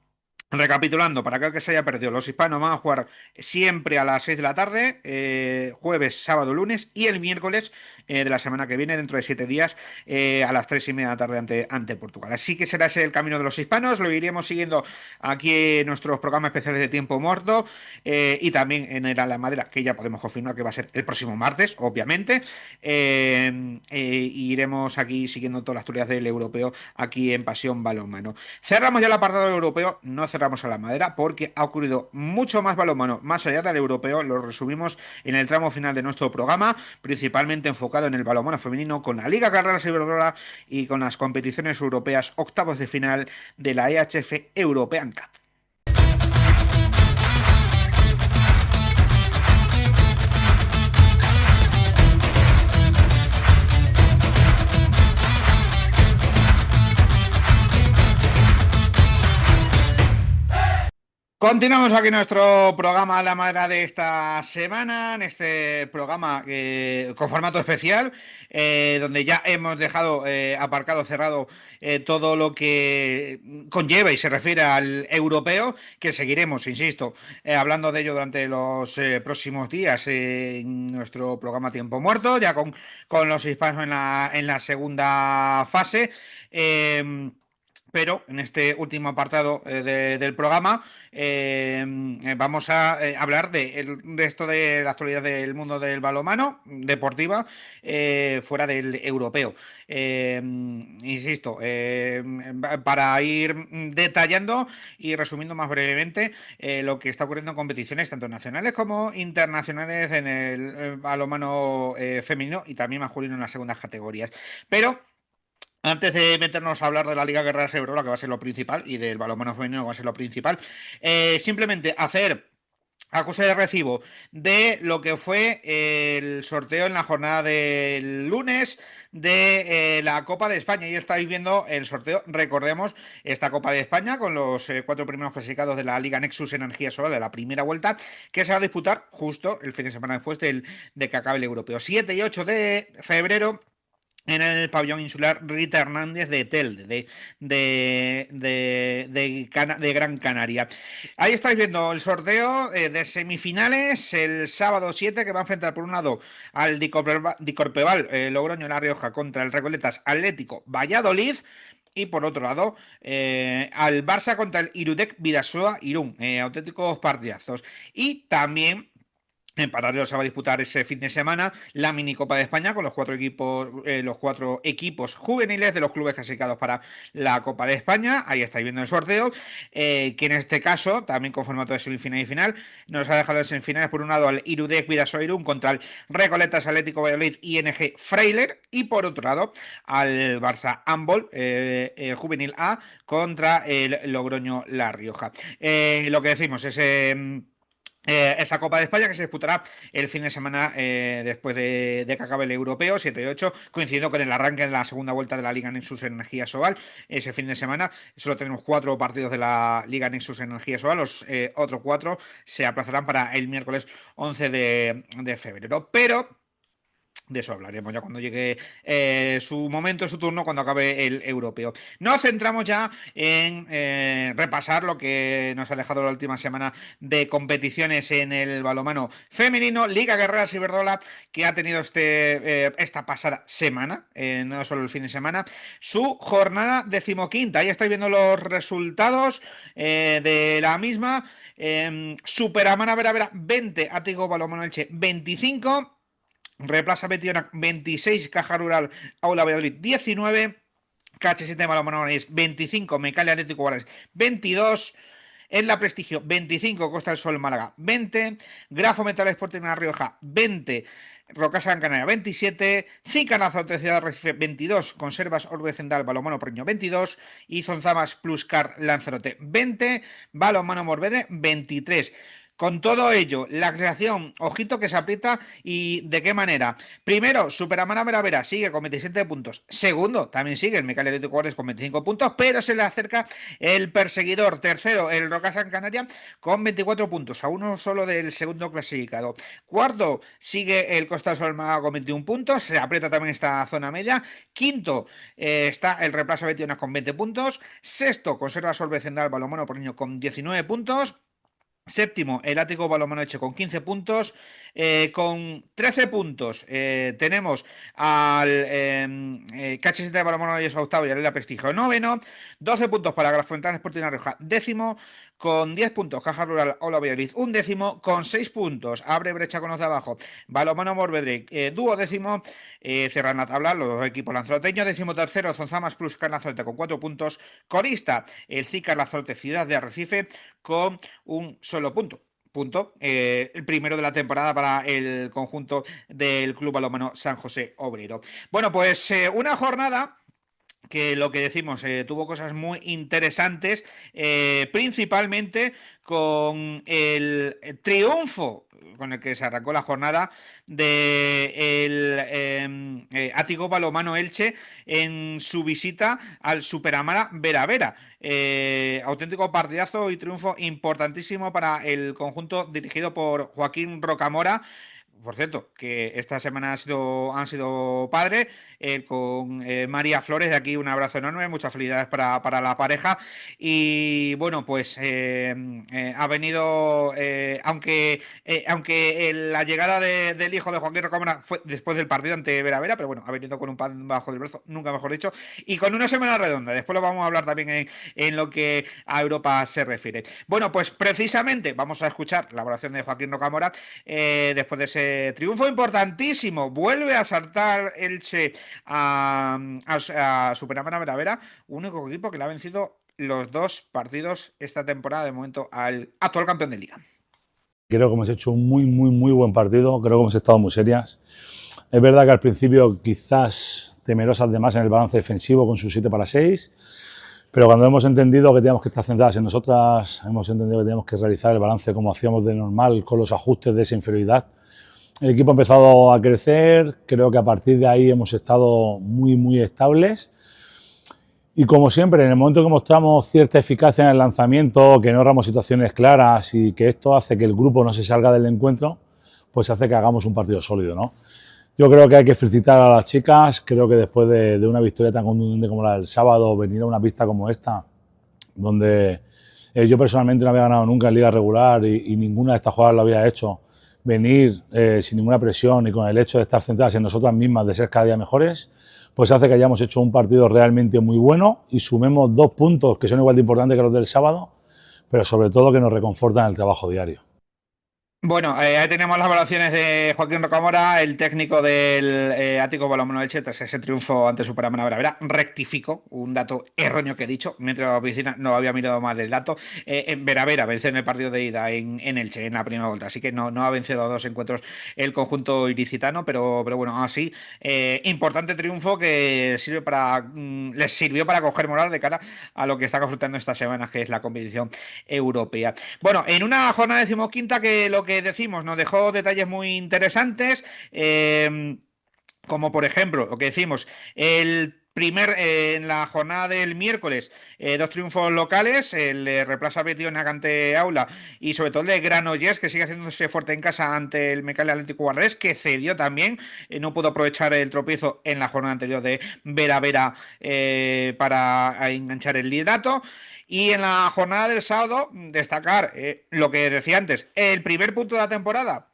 Recapitulando, para aquel que se haya perdido, los hispanos van a jugar siempre a las 6 de la tarde, jueves, sábado, lunes, y el miércoles de la semana que viene, dentro de 7 días, a las 3:30 de la tarde ante Portugal. Así que será ese el camino de los hispanos, lo iremos siguiendo aquí en nuestros programas especiales de Tiempo Muerto, y también en el Ala Madera, que ya podemos confirmar que va a ser el próximo martes, obviamente. Y iremos aquí siguiendo todas las actualidades del europeo aquí en Pasión Balonmano. Cerramos ya el apartado del europeo, no cerramos a la madera, porque ha ocurrido mucho más balonmano más allá del europeo. Lo resumimos en el tramo final de nuestro programa, principalmente enfocado en el balonmano femenino, con la Liga Carreras Iberdrola y con las competiciones europeas, octavos de final de la EHF European Cup. Continuamos aquí nuestro programa La Madera de esta semana, en este programa con formato especial, donde ya hemos dejado aparcado, cerrado todo lo que conlleva y se refiere al europeo, que seguiremos, insisto, hablando de ello durante los próximos días en nuestro programa Tiempo Muerto, ya con los hispanos en la segunda fase. Pero en este último apartado del programa vamos a hablar de esto de la actualidad del mundo del balonmano deportiva fuera del europeo. Insisto, para ir detallando y resumiendo más brevemente lo que está ocurriendo en competiciones tanto nacionales como internacionales en el balonmano femenino y también masculino en las segundas categorías. Pero antes de meternos a hablar de la Liga Guerreras Iberdrola, que va a ser lo principal, y del balonmano femenino, que va a ser lo principal, simplemente hacer acuse de recibo de lo que fue el sorteo en la jornada del lunes de la Copa de España. Y estáis viendo el sorteo, recordemos, esta Copa de España con los 4 primeros clasificados de la Liga Nexus Energía Solar de la primera vuelta, que se va a disputar justo el fin de semana después de que acabe el europeo. 7 y 8 de febrero en el pabellón insular Rita Hernández de Telde, de Gran Canaria. Ahí estáis viendo el sorteo de semifinales, el sábado 7, que va a enfrentar por un lado al Dicorpeval Logroño La Rioja contra el Recoletas Atlético Valladolid. Y por otro lado, al Barça contra el Irudek Bidasoa Irún, auténticos partidazos. Y también en paralelo se va a disputar ese fin de semana la Minicopa de España con los cuatro equipos juveniles de los clubes clasificados para la Copa de España. Ahí estáis viendo el sorteo, que en este caso, también con formato de semifinal y final, nos ha dejado en semifinales por un lado al Irudek Bidasoa Irún contra el Recoletas Atlético Valladolid ING Freiler, y por otro lado al Barça Handball Juvenil A contra el Logroño La Rioja. Lo que decimos es... esa Copa de España que se disputará el fin de semana después de que acabe el europeo, 7 y 8, coincidiendo con el arranque de la segunda vuelta de la Liga Nexus Energía Sobal. Ese fin de semana solo tenemos 4 partidos de la Liga Nexus Energía Sobal, los otros 4 se aplazarán para el miércoles 11 de febrero. Pero de eso hablaremos ya cuando llegue su momento, su turno, cuando acabe el europeo. Nos centramos ya en repasar lo que nos ha dejado la última semana de competiciones en el balonmano femenino. Liga Guerreras Iberdrola, que ha tenido esta pasada semana, no solo el fin de semana, su jornada 15ª. Ahí estáis viendo los resultados de la misma. Superamana Vera 20, Ático Balonmano Elche 25. Replaza Betiona 26, Caja Rural Aula Valladolid 19, KH7 Balonmano Granollers 25, Mecalia Atlético Guares 22, en la Prestigio 25, Costa del Sol Málaga 20, Grafo Metal Sporting La Rioja 20, Rocasa Gran Canaria 27, Cinca Lanzarote Ciudad Recife 22, Conservas Orbe Cendal Balonmano Preño 22 y Zonzamas Pluscar Lanzarote 20, Balonmano Morbede 23. Con todo ello, la creación, ojito que se aprieta, y de qué manera. Primero, Superamana Vera sigue con 27 puntos. Segundo, también sigue el Mecalia Atlético Guares con 25 puntos, pero se le acerca el perseguidor. Tercero, el Rocasa en Canaria con 24 puntos, a uno solo del segundo clasificado. Cuarto, sigue el Costa del Sol Málaga con 21 puntos, se aprieta también esta zona media. Quinto, está el Replaza Betiona con 20 puntos. Sexto, Conserva Sorbe Cendal Balonmano Porriño con 19 puntos. Séptimo, el Ático Balonmano Elche con 15 puntos. Con 13 puntos tenemos al KH7 de Balonmano Valles octavo y el Prestigio noveno. 12 puntos para Grafo-Fontana Sporting La Rioja décimo. Con 10 puntos Caja Rural Aula Valladolid undécimo. Con 6 puntos abre brecha con los de abajo Balonmano Morvedre duodécimo. Cierran la tabla los dos equipos lanzaroteños. 13º Zonzamas Plus Lanzarote con 4 puntos. Corista el Cicar Lanzarote Ciudad de Arrecife con un solo punto. El primero de la temporada para el conjunto del Club Balonmano San José Obrero. Bueno, pues una jornada que, lo que decimos, tuvo cosas muy interesantes, principalmente con el triunfo con el que se arrancó la jornada del Ático Balonmano Elche en su visita al Superamana Vera. Auténtico partidazo y triunfo importantísimo para el conjunto dirigido por Joaquín Rocamora. Por cierto, que esta semana han sido padres, con María Flores. De aquí un abrazo enorme, muchas felicidades para la pareja. Y bueno, pues ha venido, aunque la llegada del hijo de Joaquín Rocamora fue después del partido ante Vera, pero bueno, ha venido con un pan bajo del brazo, nunca mejor dicho, y con una semana redonda. Después lo vamos a hablar también en lo que a Europa se refiere. Bueno, pues precisamente vamos a escuchar la valoración de Joaquín Rocamora después de ese triunfo importantísimo. Vuelve a saltar Elche a Superamana Vera, único equipo que le ha vencido los 2 partidos esta temporada, de momento, al actual campeón de liga. Creo que hemos hecho un muy buen partido, creo que hemos estado muy serias. Es verdad que al principio quizás temerosas de más en el balance defensivo con su 7-6, pero cuando hemos entendido que teníamos que estar centradas en nosotras, hemos entendido que teníamos que realizar el balance como hacíamos de normal, con los ajustes de esa inferioridad. El equipo ha empezado a crecer, creo que a partir de ahí hemos estado muy estables. Y como siempre, en el momento que mostramos cierta eficacia en el lanzamiento, que no erramos situaciones claras y que esto hace que el grupo no se salga del encuentro, pues hace que hagamos un partido sólido, ¿no? Yo creo que hay que felicitar a las chicas. Creo que después de una victoria tan contundente como la del sábado, venir a una pista como esta, donde yo personalmente no había ganado nunca en liga regular y ninguna de estas jugadoras lo había hecho, venir sin ninguna presión y con el hecho de estar centradas en nosotras mismas, de ser cada día mejores, pues hace que hayamos hecho un partido realmente muy bueno y sumemos 2 puntos que son igual de importantes que los del sábado, pero sobre todo que nos reconfortan el trabajo diario. Bueno, ahí tenemos las valoraciones de Joaquín Rocamora, el técnico del Atlético Balonmano Elche, tras ese triunfo ante Superamana Bravera. Rectifico un dato erróneo que he dicho, mientras la piscina no había mirado mal el dato. En Veravera venció en el partido de ida en Elche, en la primera vuelta, así que no ha vencido a 2 encuentros el conjunto ilicitano, pero bueno, así, importante triunfo que sirve les sirvió para coger moral de cara a lo que está confrontando estas semanas, que es la competición europea. Bueno, en una jornada 15ª que lo que decimos nos dejó detalles muy interesantes, como por ejemplo lo que decimos, en la jornada del miércoles, 2 triunfos locales, el de Replaza Betionac ante Aula y sobre todo el de Granollers, que sigue haciéndose fuerte en casa ante el Mecal Atlético Guardés, que cedió también, no pudo aprovechar el tropiezo en la jornada anterior de Vera para enganchar el liderato. Y en la jornada del sábado, destacar lo que decía antes, el primer punto de la temporada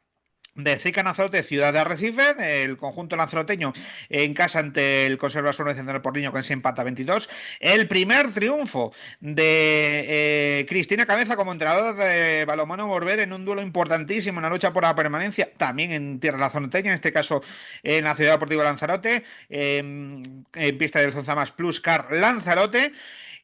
de Cica Lanzarote, ciudad de Arrecife, el conjunto lanzaroteño en casa ante el Conservador de Central Porriño, con ese empate a 22. El primer triunfo de Cristina Cabeza como entrenador de balonmano Morber en un duelo importantísimo en la lucha por la permanencia, también en tierra lanzaroteña, en este caso en la Ciudad Deportiva Lanzarote, en pista del Zonzamas Plus Car Lanzarote.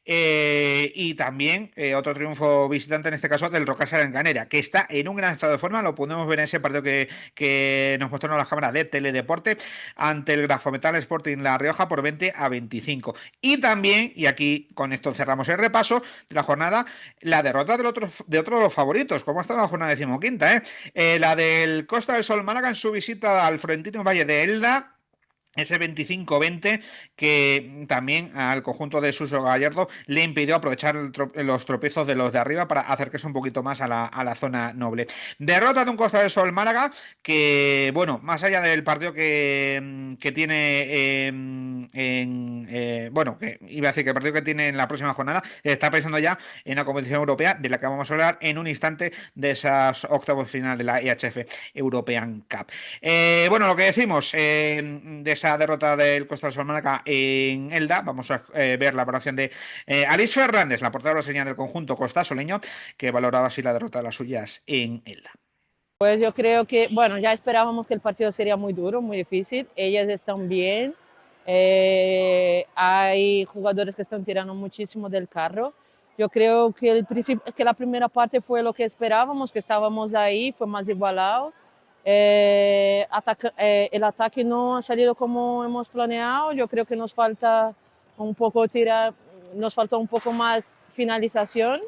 Y también otro triunfo visitante, en este caso del Rocasa Aranganera, que está en un gran estado de forma. Lo podemos ver en ese partido que nos mostraron las cámaras de Teledeporte ante el Grafometal Sporting La Rioja por 20-25. Y también, y aquí con esto cerramos el repaso de la jornada, la derrota de otro de los favoritos. ¿Cómo está la jornada 15ª? La del Costa del Sol Málaga en su visita al Florentino Valle de Elda. Ese 25-20 que también al conjunto de Suso Gallardo le impidió aprovechar los tropiezos de los de arriba para acercarse un poquito más a la zona noble. Derrota de un Costa del Sol Málaga que, bueno, más allá del partido que tiene bueno, que iba a decir que el partido que tiene en la próxima jornada, está pensando ya en la competición europea, de la que vamos a hablar en un instante, de esas octavos final de la EHF European Cup. Bueno, lo que decimos de esa derrota del Costa del Sol Málaga en Elda, vamos a ver la valoración de Alice Fernández, la portadora señal del conjunto costasoleño, que valoraba así la derrota de las suyas en Elda. Pues yo creo que, bueno, ya esperábamos que el partido sería muy duro, muy difícil. Ellas están bien. Hay jugadores que están tirando muchísimo del carro. Yo creo que, que la primera parte fue lo que esperábamos, que estábamos ahí, fue más igualado. El ataque no ha salido como hemos planeado. Yo creo que nos falta un poco más finalización.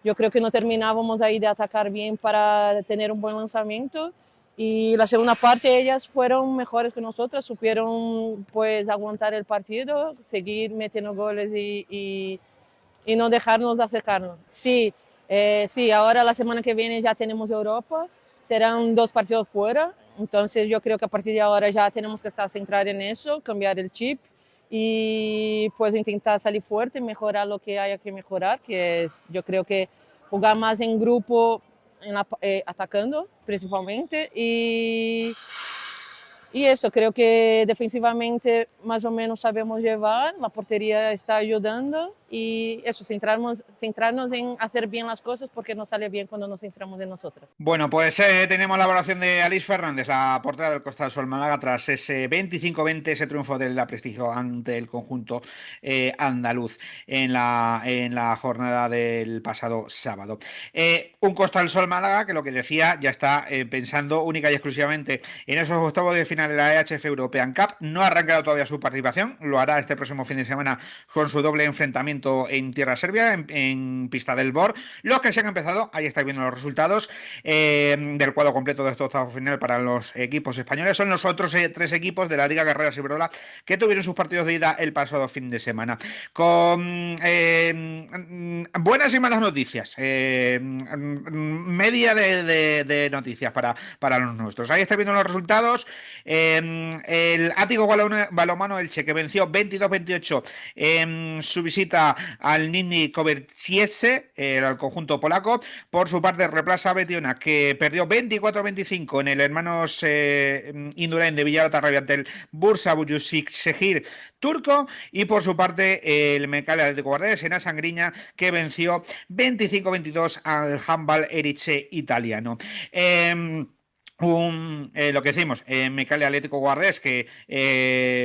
Yo creo que no terminábamos ahí de atacar bien para tener un buen lanzamiento. Y la segunda parte ellas fueron mejores que nosotros, supieron pues aguantar el partido, seguir metiendo goles y no dejarnos acercarnos. Sí, ahora la semana que viene ya tenemos Europa, serán 2 partidos fuera, entonces yo creo que a partir de ahora ya tenemos que estar centrados en eso, cambiar el chip y pues intentar salir fuerte, mejorar lo que haya que mejorar, que es, yo creo que jugar más en grupo, atacando principalmente, y eso, creo que defensivamente más o menos sabemos llevar, la portería está ayudando y eso, centrarnos en hacer bien las cosas, porque nos sale bien cuando nos centramos en nosotros. Bueno, pues tenemos la evaluación de Alice Fernández, la portera del Costa del Sol Málaga, tras ese 25-20, ese triunfo del Prestigio ante el conjunto andaluz en la jornada del pasado sábado. Un Costa del Sol Málaga que, lo que decía, ya está pensando única y exclusivamente en esos octavos de final de la EHF European Cup. No ha arrancado todavía su participación, lo hará este próximo fin de semana con su doble enfrentamiento en tierra serbia, en pista del BOR. Los que se han empezado, ahí estáis viendo los resultados del cuadro completo de estos octavos final para los equipos españoles. Son los otros 3 equipos de la Liga Carreras Iberdrola que tuvieron sus partidos de ida el pasado fin de semana. Con buenas y malas noticias, media de noticias para los nuestros. Ahí estáis viendo los resultados. El Ático Balonmano Elche, que venció 22-28 en su visita al Nizhny Koberciece, el conjunto polaco. Por su parte, Replaza Betiona, que perdió 24-25 en el hermanos Indurain de Villarreal ante el Bursa Başakşehir turco. Y por su parte, el Mecalia Atlético Guardés en Sangriña, que venció 25-22 al Handball Erice italiano. Lo que decimos, Mecalia Atlético Guardés, que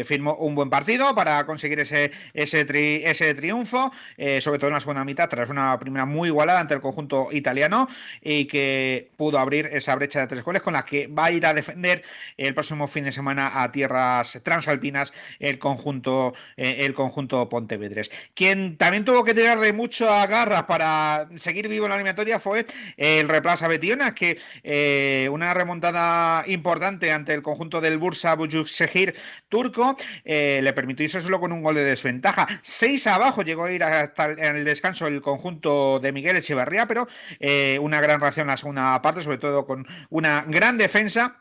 firmó un buen partido para conseguir ese triunfo, sobre todo en la segunda mitad, tras una primera muy igualada ante el conjunto italiano, y que pudo abrir esa brecha de 3 goles con la que va a ir a defender el próximo fin de semana a tierras transalpinas el conjunto pontevedrés. Quien también tuvo que tirar de mucha garra para seguir vivo en la eliminatoria fue el Replaza Betiona, que una remontada importante ante el conjunto del Bursa Başakşehir turco le permitió irse solo con un gol de desventaja. 6 abajo llegó a ir hasta el descanso el conjunto de Miguel Echeverría, pero una gran reacción en la segunda parte, sobre todo con una gran defensa,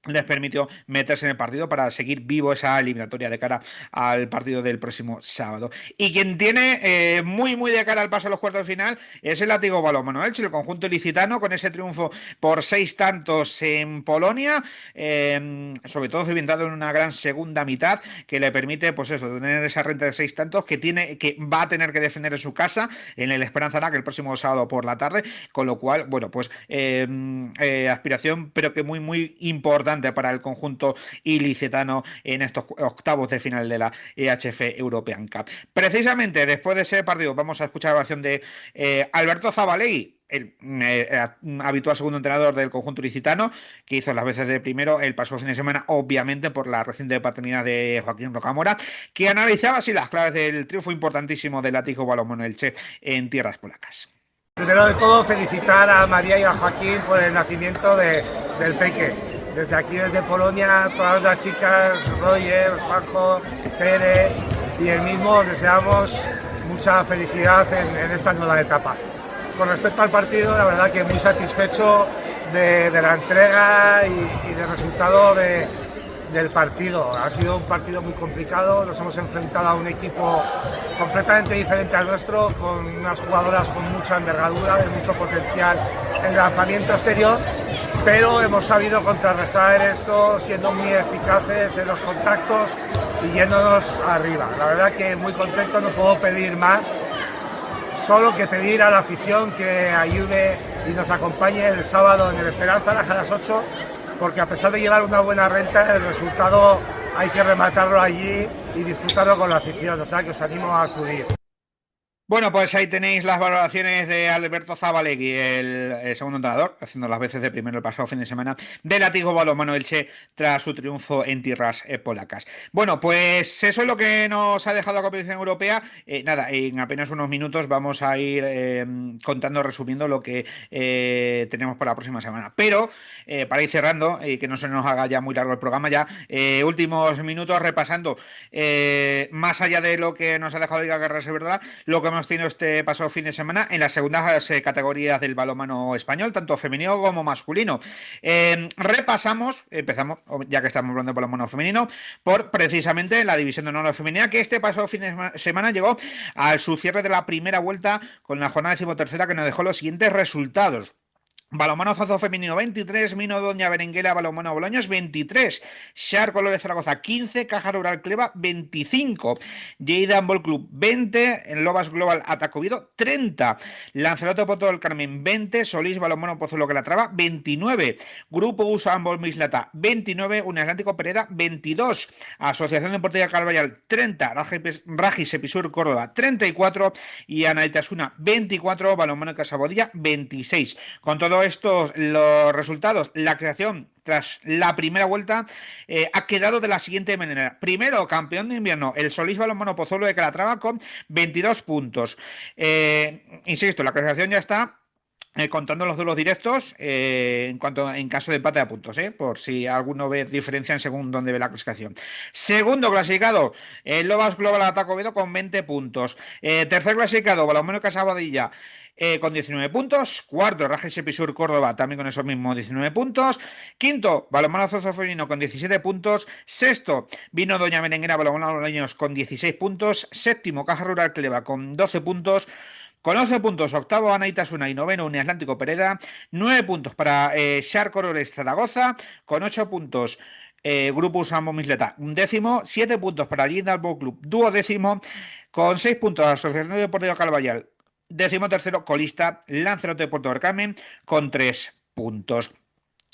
les permitió meterse en el partido para seguir vivo esa eliminatoria de cara al partido del próximo sábado. Y quien tiene muy de cara al paso a los cuartos de final es el Látigo Balonmano Elche, el conjunto ilicitano, con ese triunfo por 6 tantos en Polonia, sobre todo cimentado en una gran segunda mitad que le permite, pues eso, tener esa renta de 6 tantos que va a tener que defender en su casa en el Esperanza Aranca el próximo sábado por la tarde, con lo cual, bueno, pues aspiración, pero que muy importante para el conjunto ilicitano en estos octavos de final de la EHF European Cup. Precisamente después de ese partido vamos a escuchar la oración de Alberto Zabalegui, el habitual segundo entrenador del conjunto ilicitano, que hizo las veces de primero el pasado fin de semana, obviamente por la reciente paternidad de Joaquín Rocamora, que analizaba así las claves del triunfo importantísimo del Látigo Balonmano Elche en tierras polacas. Primero de todo, felicitar a María y a Joaquín por el nacimiento del peque. Desde aquí, desde Polonia, todas las chicas, Roger, Juanjo, Tere y el mismo, os deseamos mucha felicidad en esta nueva etapa. Con respecto al partido, la verdad que muy satisfecho de la entrega y del resultado del partido. Ha sido un partido muy complicado, nos hemos enfrentado a un equipo completamente diferente al nuestro, con unas jugadoras con mucha envergadura, de mucho potencial en lanzamiento exterior, pero hemos sabido contrarrestar esto siendo muy eficaces en los contactos y yéndonos arriba. La verdad que muy contento, no puedo pedir más, solo que pedir a la afición que ayude y nos acompañe el sábado en el Esperanza Aranca a las 8, porque a pesar de llevar una buena renta, el resultado hay que rematarlo allí y disfrutarlo con la afición, o sea que os animo a acudir. Bueno, pues ahí tenéis las valoraciones de Alberto Zabalegui, el segundo entrenador, haciendo las veces de primero el pasado fin de semana, del Látigo Balonmano Elche tras su triunfo en tierras polacas. Bueno, pues eso es lo que nos ha dejado la competición europea. Nada, en apenas unos minutos vamos a ir contando, resumiendo lo que tenemos para la próxima semana. Pero, para ir cerrando, y que no se nos haga ya muy largo el programa, ya últimos minutos repasando, más allá de lo que nos ha dejado Liga Guerras, es verdad, lo que hemos tenido este pasado fin de semana en las segundas categorías del balonmano español, tanto femenino como masculino. Empezamos, ya que estamos hablando de balonmano femenino, por precisamente la división de honor femenina, que este pasado fin de semana llegó a su cierre de la primera vuelta con la jornada 13ª, que nos dejó los siguientes resultados. Balonmano Fazo femenino 23, Mino Doña Berenguela Balonmano Boloños 23, Xar Colores Zaragoza 15, Caja Rural Cleva 25, Lleida Handball Club 20, Lobas Global Atacovido 30, Lanzarote Poto del Carmen 20, Solís Balonmano Pozuelo Calatrava 29, Grupo USA Handball Mislata 29, Unatlántico Pereda 22, Asociación Deportiva Calvallal 30, Ragis Episur Córdoba 34 y Anaitasuna 24, Balonmano Casabodilla 26. Con todo estos los resultados, la creación tras la primera vuelta ha quedado de la siguiente manera. Primero, campeón de invierno, el Solís Balonmano Pozuelo de Calatrava con 22 puntos. Insisto, la clasificación ya está contando los duelos directos en caso de empate a puntos, por si alguno ve diferencia en según dónde ve la clasificación. Segundo clasificado, el Lobas Global Atacovido con 20 puntos. Tercer clasificado, Balonmano Casabodilla con 19 puntos. Cuarto, Rajes Episur Córdoba, también con esos mismos 19 puntos. Quinto, Balonmano Zozo Femenino con 17 puntos. Sexto, Vino Doña Merenguera Balonmano Leños con 16 puntos. Séptimo, Caja Rural Cleva con 12 puntos. Con 11 puntos, octavo Anaitasuna y noveno Uniatlántico Pereda. 9 puntos para Shark Orores Zaragoza. Con 8 puntos Grupo Sambo Misleta, un décimo. 7 puntos para Gindal Ball Club, duodécimo. Con 6 puntos Asociación Deportiva Calvallal, décimo tercero colista Lanzarote de Puerto del Carmen con 3 puntos.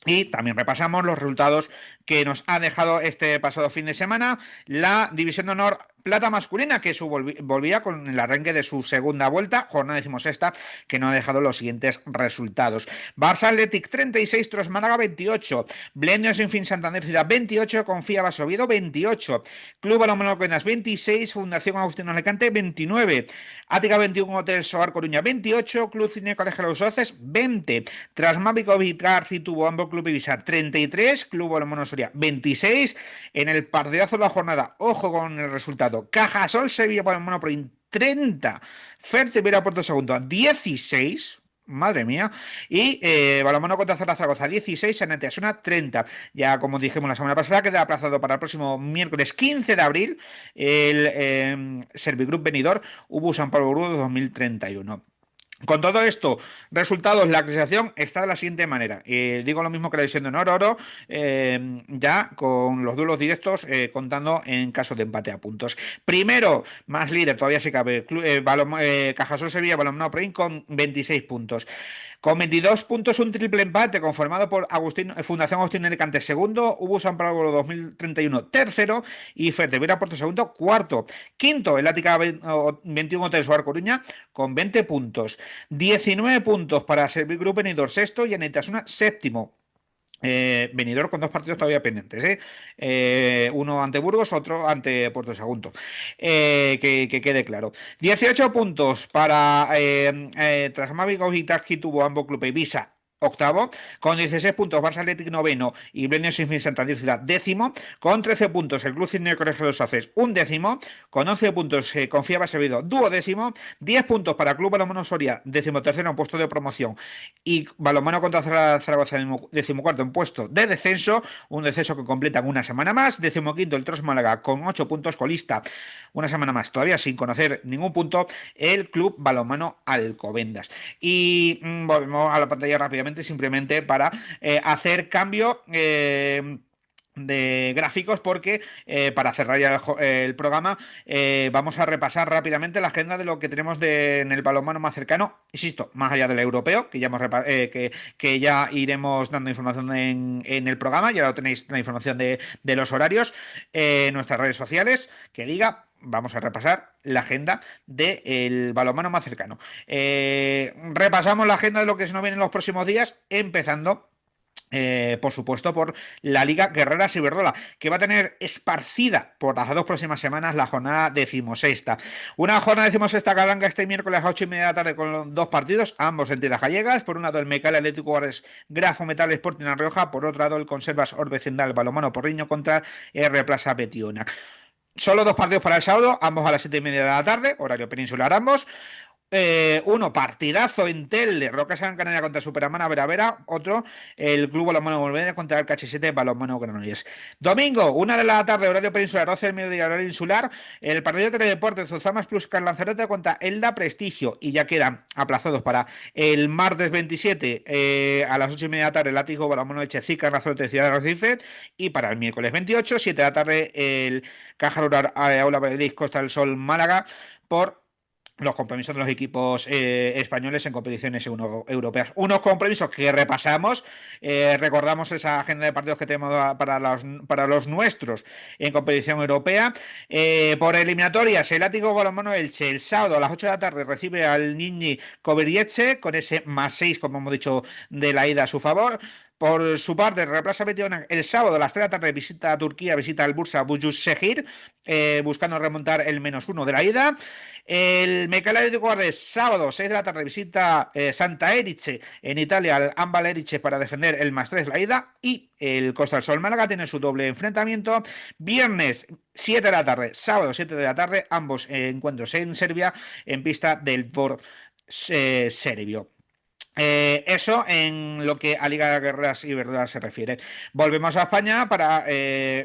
Y también repasamos los resultados que nos ha dejado este pasado fin de semana la División de Honor Plata masculina, que volvía con el arranque de su segunda vuelta, jornada 16ª, que no ha dejado los siguientes resultados. Barça Athletic 36, Tros Málaga 28, Blendio Sinfín Santander Ciudad 28, Confía Basoviedo 28, Club Balonmano Alcobendas 26, Fundación Agustino Alicante 29, Ática 21, Hotel Soar Coruña 28, Club Cine Colegio Los Oces 20, Trasmávico Vicar Citubo Ambo Club Ibiza 33, Club Balonmano Soria 26. En el partidazo de la jornada, ojo con el resultado, Cajasol Sevilla Balonmano Pro 30, Fertibera Puerto Segundo 16, madre mía, y Balonmano contra Zaragoza 16, Anaitasuna 30. Ya como dijimos la semana pasada, queda aplazado para el próximo miércoles 15 de abril el Servigroup Benidorm UBU San Pablo Burgos 2031. Con todo esto, resultados, la clasificación está de la siguiente manera. Digo lo mismo que la división de honor oro, ya con los duelos directos, contando en caso de empate a puntos. Primero, más líder, todavía se cabe, Cajasol Sevilla Balonmano Pro con 26 puntos. Con 22 puntos, un triple empate conformado por Fundación Agustín Alicante segundo, UBU San Pablo 2031 tercero y Fertibera Puerto segundo cuarto. Quinto, el Ática 21 Hotel Soar Coruña con 20 puntos. 19 puntos para Servigroup Benidorm sexto y Anaitasuna séptimo. Benidorm con 2 partidos todavía pendientes, uno ante Burgos, otro ante Puerto Sagunto, que quede claro. 18 puntos para Trasmávico y Tarqui tuvo ambos Club Ibiza octavo, con 16 puntos Barça Athletic noveno y Blendio Sinfín Santander Ciudad décimo, con 13 puntos el Club Cine Colegio Los Haces un décimo, con 11 puntos Confía Basevido duodécimo, 10 puntos para Club Balonmano Soria decimotercero en puesto de promoción y Balonmano contra Zaragoza decimocuarto en puesto de descenso, un descenso que completan una semana más. Decimoquinto el Tros Málaga con 8 puntos colista, una semana más todavía sin conocer ningún punto el Club Balonmano Alcobendas. Y volvemos a la pantalla rápidamente, simplemente para hacer cambio de gráficos, porque para cerrar ya el programa vamos a repasar rápidamente la agenda de lo que tenemos en el balonmano más cercano, insisto, más allá del europeo, que ya que ya iremos dando información en el programa. Ya lo tenéis, la información de los horarios en nuestras redes sociales, que diga. Vamos a repasar la agenda del balonmano más cercano. Repasamos la agenda de lo que se nos viene en los próximos días, empezando por supuesto por la Liga Guerrera Ciberdola, que va a tener esparcida por las 2 próximas semanas la jornada 16ª. Una jornada 16ª que arranca este miércoles a 8:30 de la tarde con los 2 partidos, ambos en tierras gallegas. Por un lado el Mecal Atlético Guares Grafo Metal Sporting La Rioja, por otro lado el Conservas Orbecendal Balonmano Porriño contra R Plaza Betiona. Solo 2 partidos para el sábado, ambos a las 7:30 de la tarde, horario peninsular ambos. Uno, partidazo en Telde, Roca San Canaria contra Superamana Vera. Otro, el Club Balonmano Volvede contra el KH7 Balonmano Granollers. Domingo, 1 de la tarde, horario peninsular, 12 del mediodía, horario insular, el partido de Teledeportes Zuzamas Plus Car Lanzarote contra Elda Prestigio, y ya quedan aplazados para el martes 27 a las 8:30 de la tarde el Látigo Balonmano Echezica Lanzarote Ciudad de Recife, y para el miércoles 28, 7 de la tarde el Caja Rural Aula Valladolid Costa del Sol Málaga, por los compromisos de los equipos españoles en competiciones europeas. Unos compromisos que repasamos, recordamos esa agenda de partidos que tenemos para los nuestros en competición europea. Por eliminatorias, el Látigo Balonmano Elche el sábado a las 8 de la tarde recibe al Niñi Coverietxe con ese +6, como hemos dicho, de la ida a su favor. Por su parte, Replaza Betiona el sábado a las 3 de la tarde visita a Turquía, visita al Bursa Bujuşehir, buscando remontar el -1 de la ida. El Mecal de Guardes, sábado 6 de la tarde, visita Santa Erice en Italia al Ambal Erice para defender el +3 de la ida. Y el Costa del Sol Málaga tiene su doble enfrentamiento. Viernes 7 de la tarde, sábado 7 de la tarde, ambos encuentros en Serbia, en pista del Dvor serbio. Eso en lo que a Liga de Guerras y Verduras se refiere. Volvemos a España para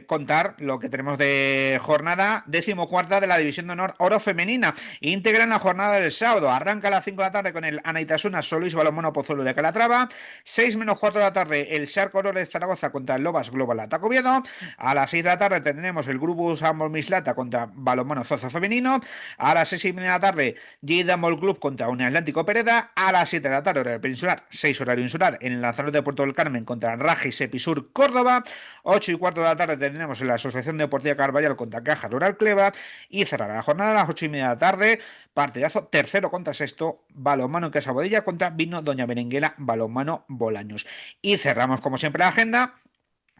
contar lo que tenemos de jornada 14ª de la División de Honor Oro Femenina. Integran la jornada del sábado. Arranca a las 5 de la tarde con el Anaitasuna Solís Balonmano Pozuelo de Calatrava. 6 menos 4 de la tarde el Shark Oro de Zaragoza contra el Lobas Global Ataque Oviedo. A las 6 de la tarde tendremos el Grupo Sambol Mislata contra Balonmano Zozo Femenino. A las 6:30 de la tarde Lleida Mall Club contra Un Atlántico Pereda. A las 7 de la tarde peninsular, 6 horario insular, en el Lanzarote de Puerto del Carmen contra Rajis Episur Córdoba. 8:15 de la tarde tendremos en la Asociación Deportiva Carballal contra Caja Rural Cleva. Y cerrará la jornada a las 8:30 de la tarde, partidazo tercero contra sexto, balonmano en Casa Bodilla contra Vino Doña Berenguela, balonmano Bolaños. Y cerramos como siempre la agenda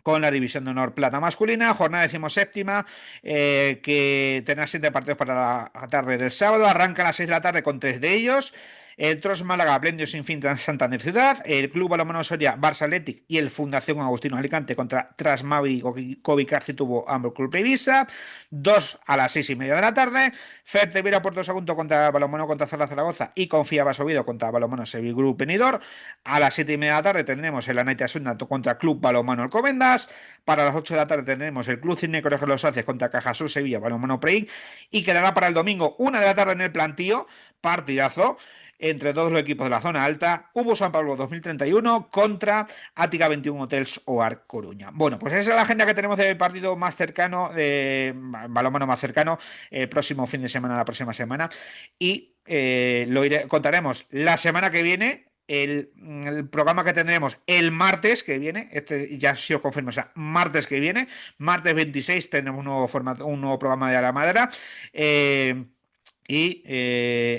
con la División de Honor Plata masculina, jornada 17ª, que tendrá 7 partidos para la tarde del sábado. Arranca a las 6 de la tarde con 3 de ellos. El Tros Málaga, Blendio Sin Fin Santander Ciudad, el Club Balonmano Soria, Barça Athletic y el Fundación Agustino Alicante contra Trasmavi, Covicar Citubo, Ambro Club Previsa. 2 a las 6:30 de la tarde. Fertevera Puerto Sagunto contra Balonmano contra Zaragoza y Confía Basovido contra Balonmano Sevilla Group Benidorm. A las 7:30 de la tarde tendremos el Anaitasuna contra Club Balonmano Alcobendas. Para las 8 de la tarde tendremos el Club Cine Colegio Los Haces contra Cajasur Sevilla Balonmano Prein. Y quedará para el domingo 1 de la tarde en el plantío, partidazo entre todos los equipos de la zona alta, Hubo San Pablo 2031 contra Ática 21 Hotels Oar Coruña. Bueno, pues esa es la agenda que tenemos del partido más cercano, de balonmano más cercano, el próximo fin de semana, la próxima semana, y contaremos la semana que viene. El programa que tendremos el martes que viene, este ya sí os confirmo, o sea, martes que viene, martes 26 tenemos un nuevo programa de A la Madera. Y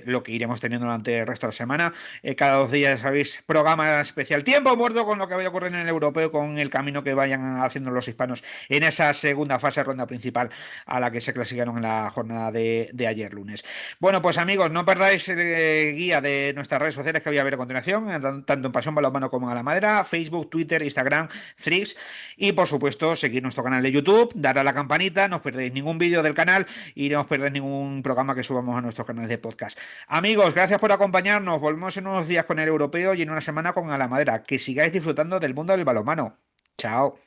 lo que iremos teniendo durante el resto de la semana, cada 2 días, sabéis, programa especial, tiempo muerto con lo que vaya a ocurrir en el europeo, con el camino que vayan haciendo los hispanos en esa segunda fase, ronda principal a la que se clasificaron en la jornada de ayer lunes. Bueno, pues amigos, no perdáis guía de nuestras redes sociales que voy a ver a continuación, tanto en Pasión Balonmano como en A la Madera, Facebook, Twitter, Instagram, Threads, y por supuesto seguir nuestro canal de YouTube, dar a la campanita, no os perdéis ningún vídeo del canal y no os perdéis ningún programa que subamos a nuestros canales de podcast. Amigos, gracias por acompañarnos. Volvemos en unos días con el europeo y en una semana con A la Madera. Que sigáis disfrutando del mundo del balonmano. Chao.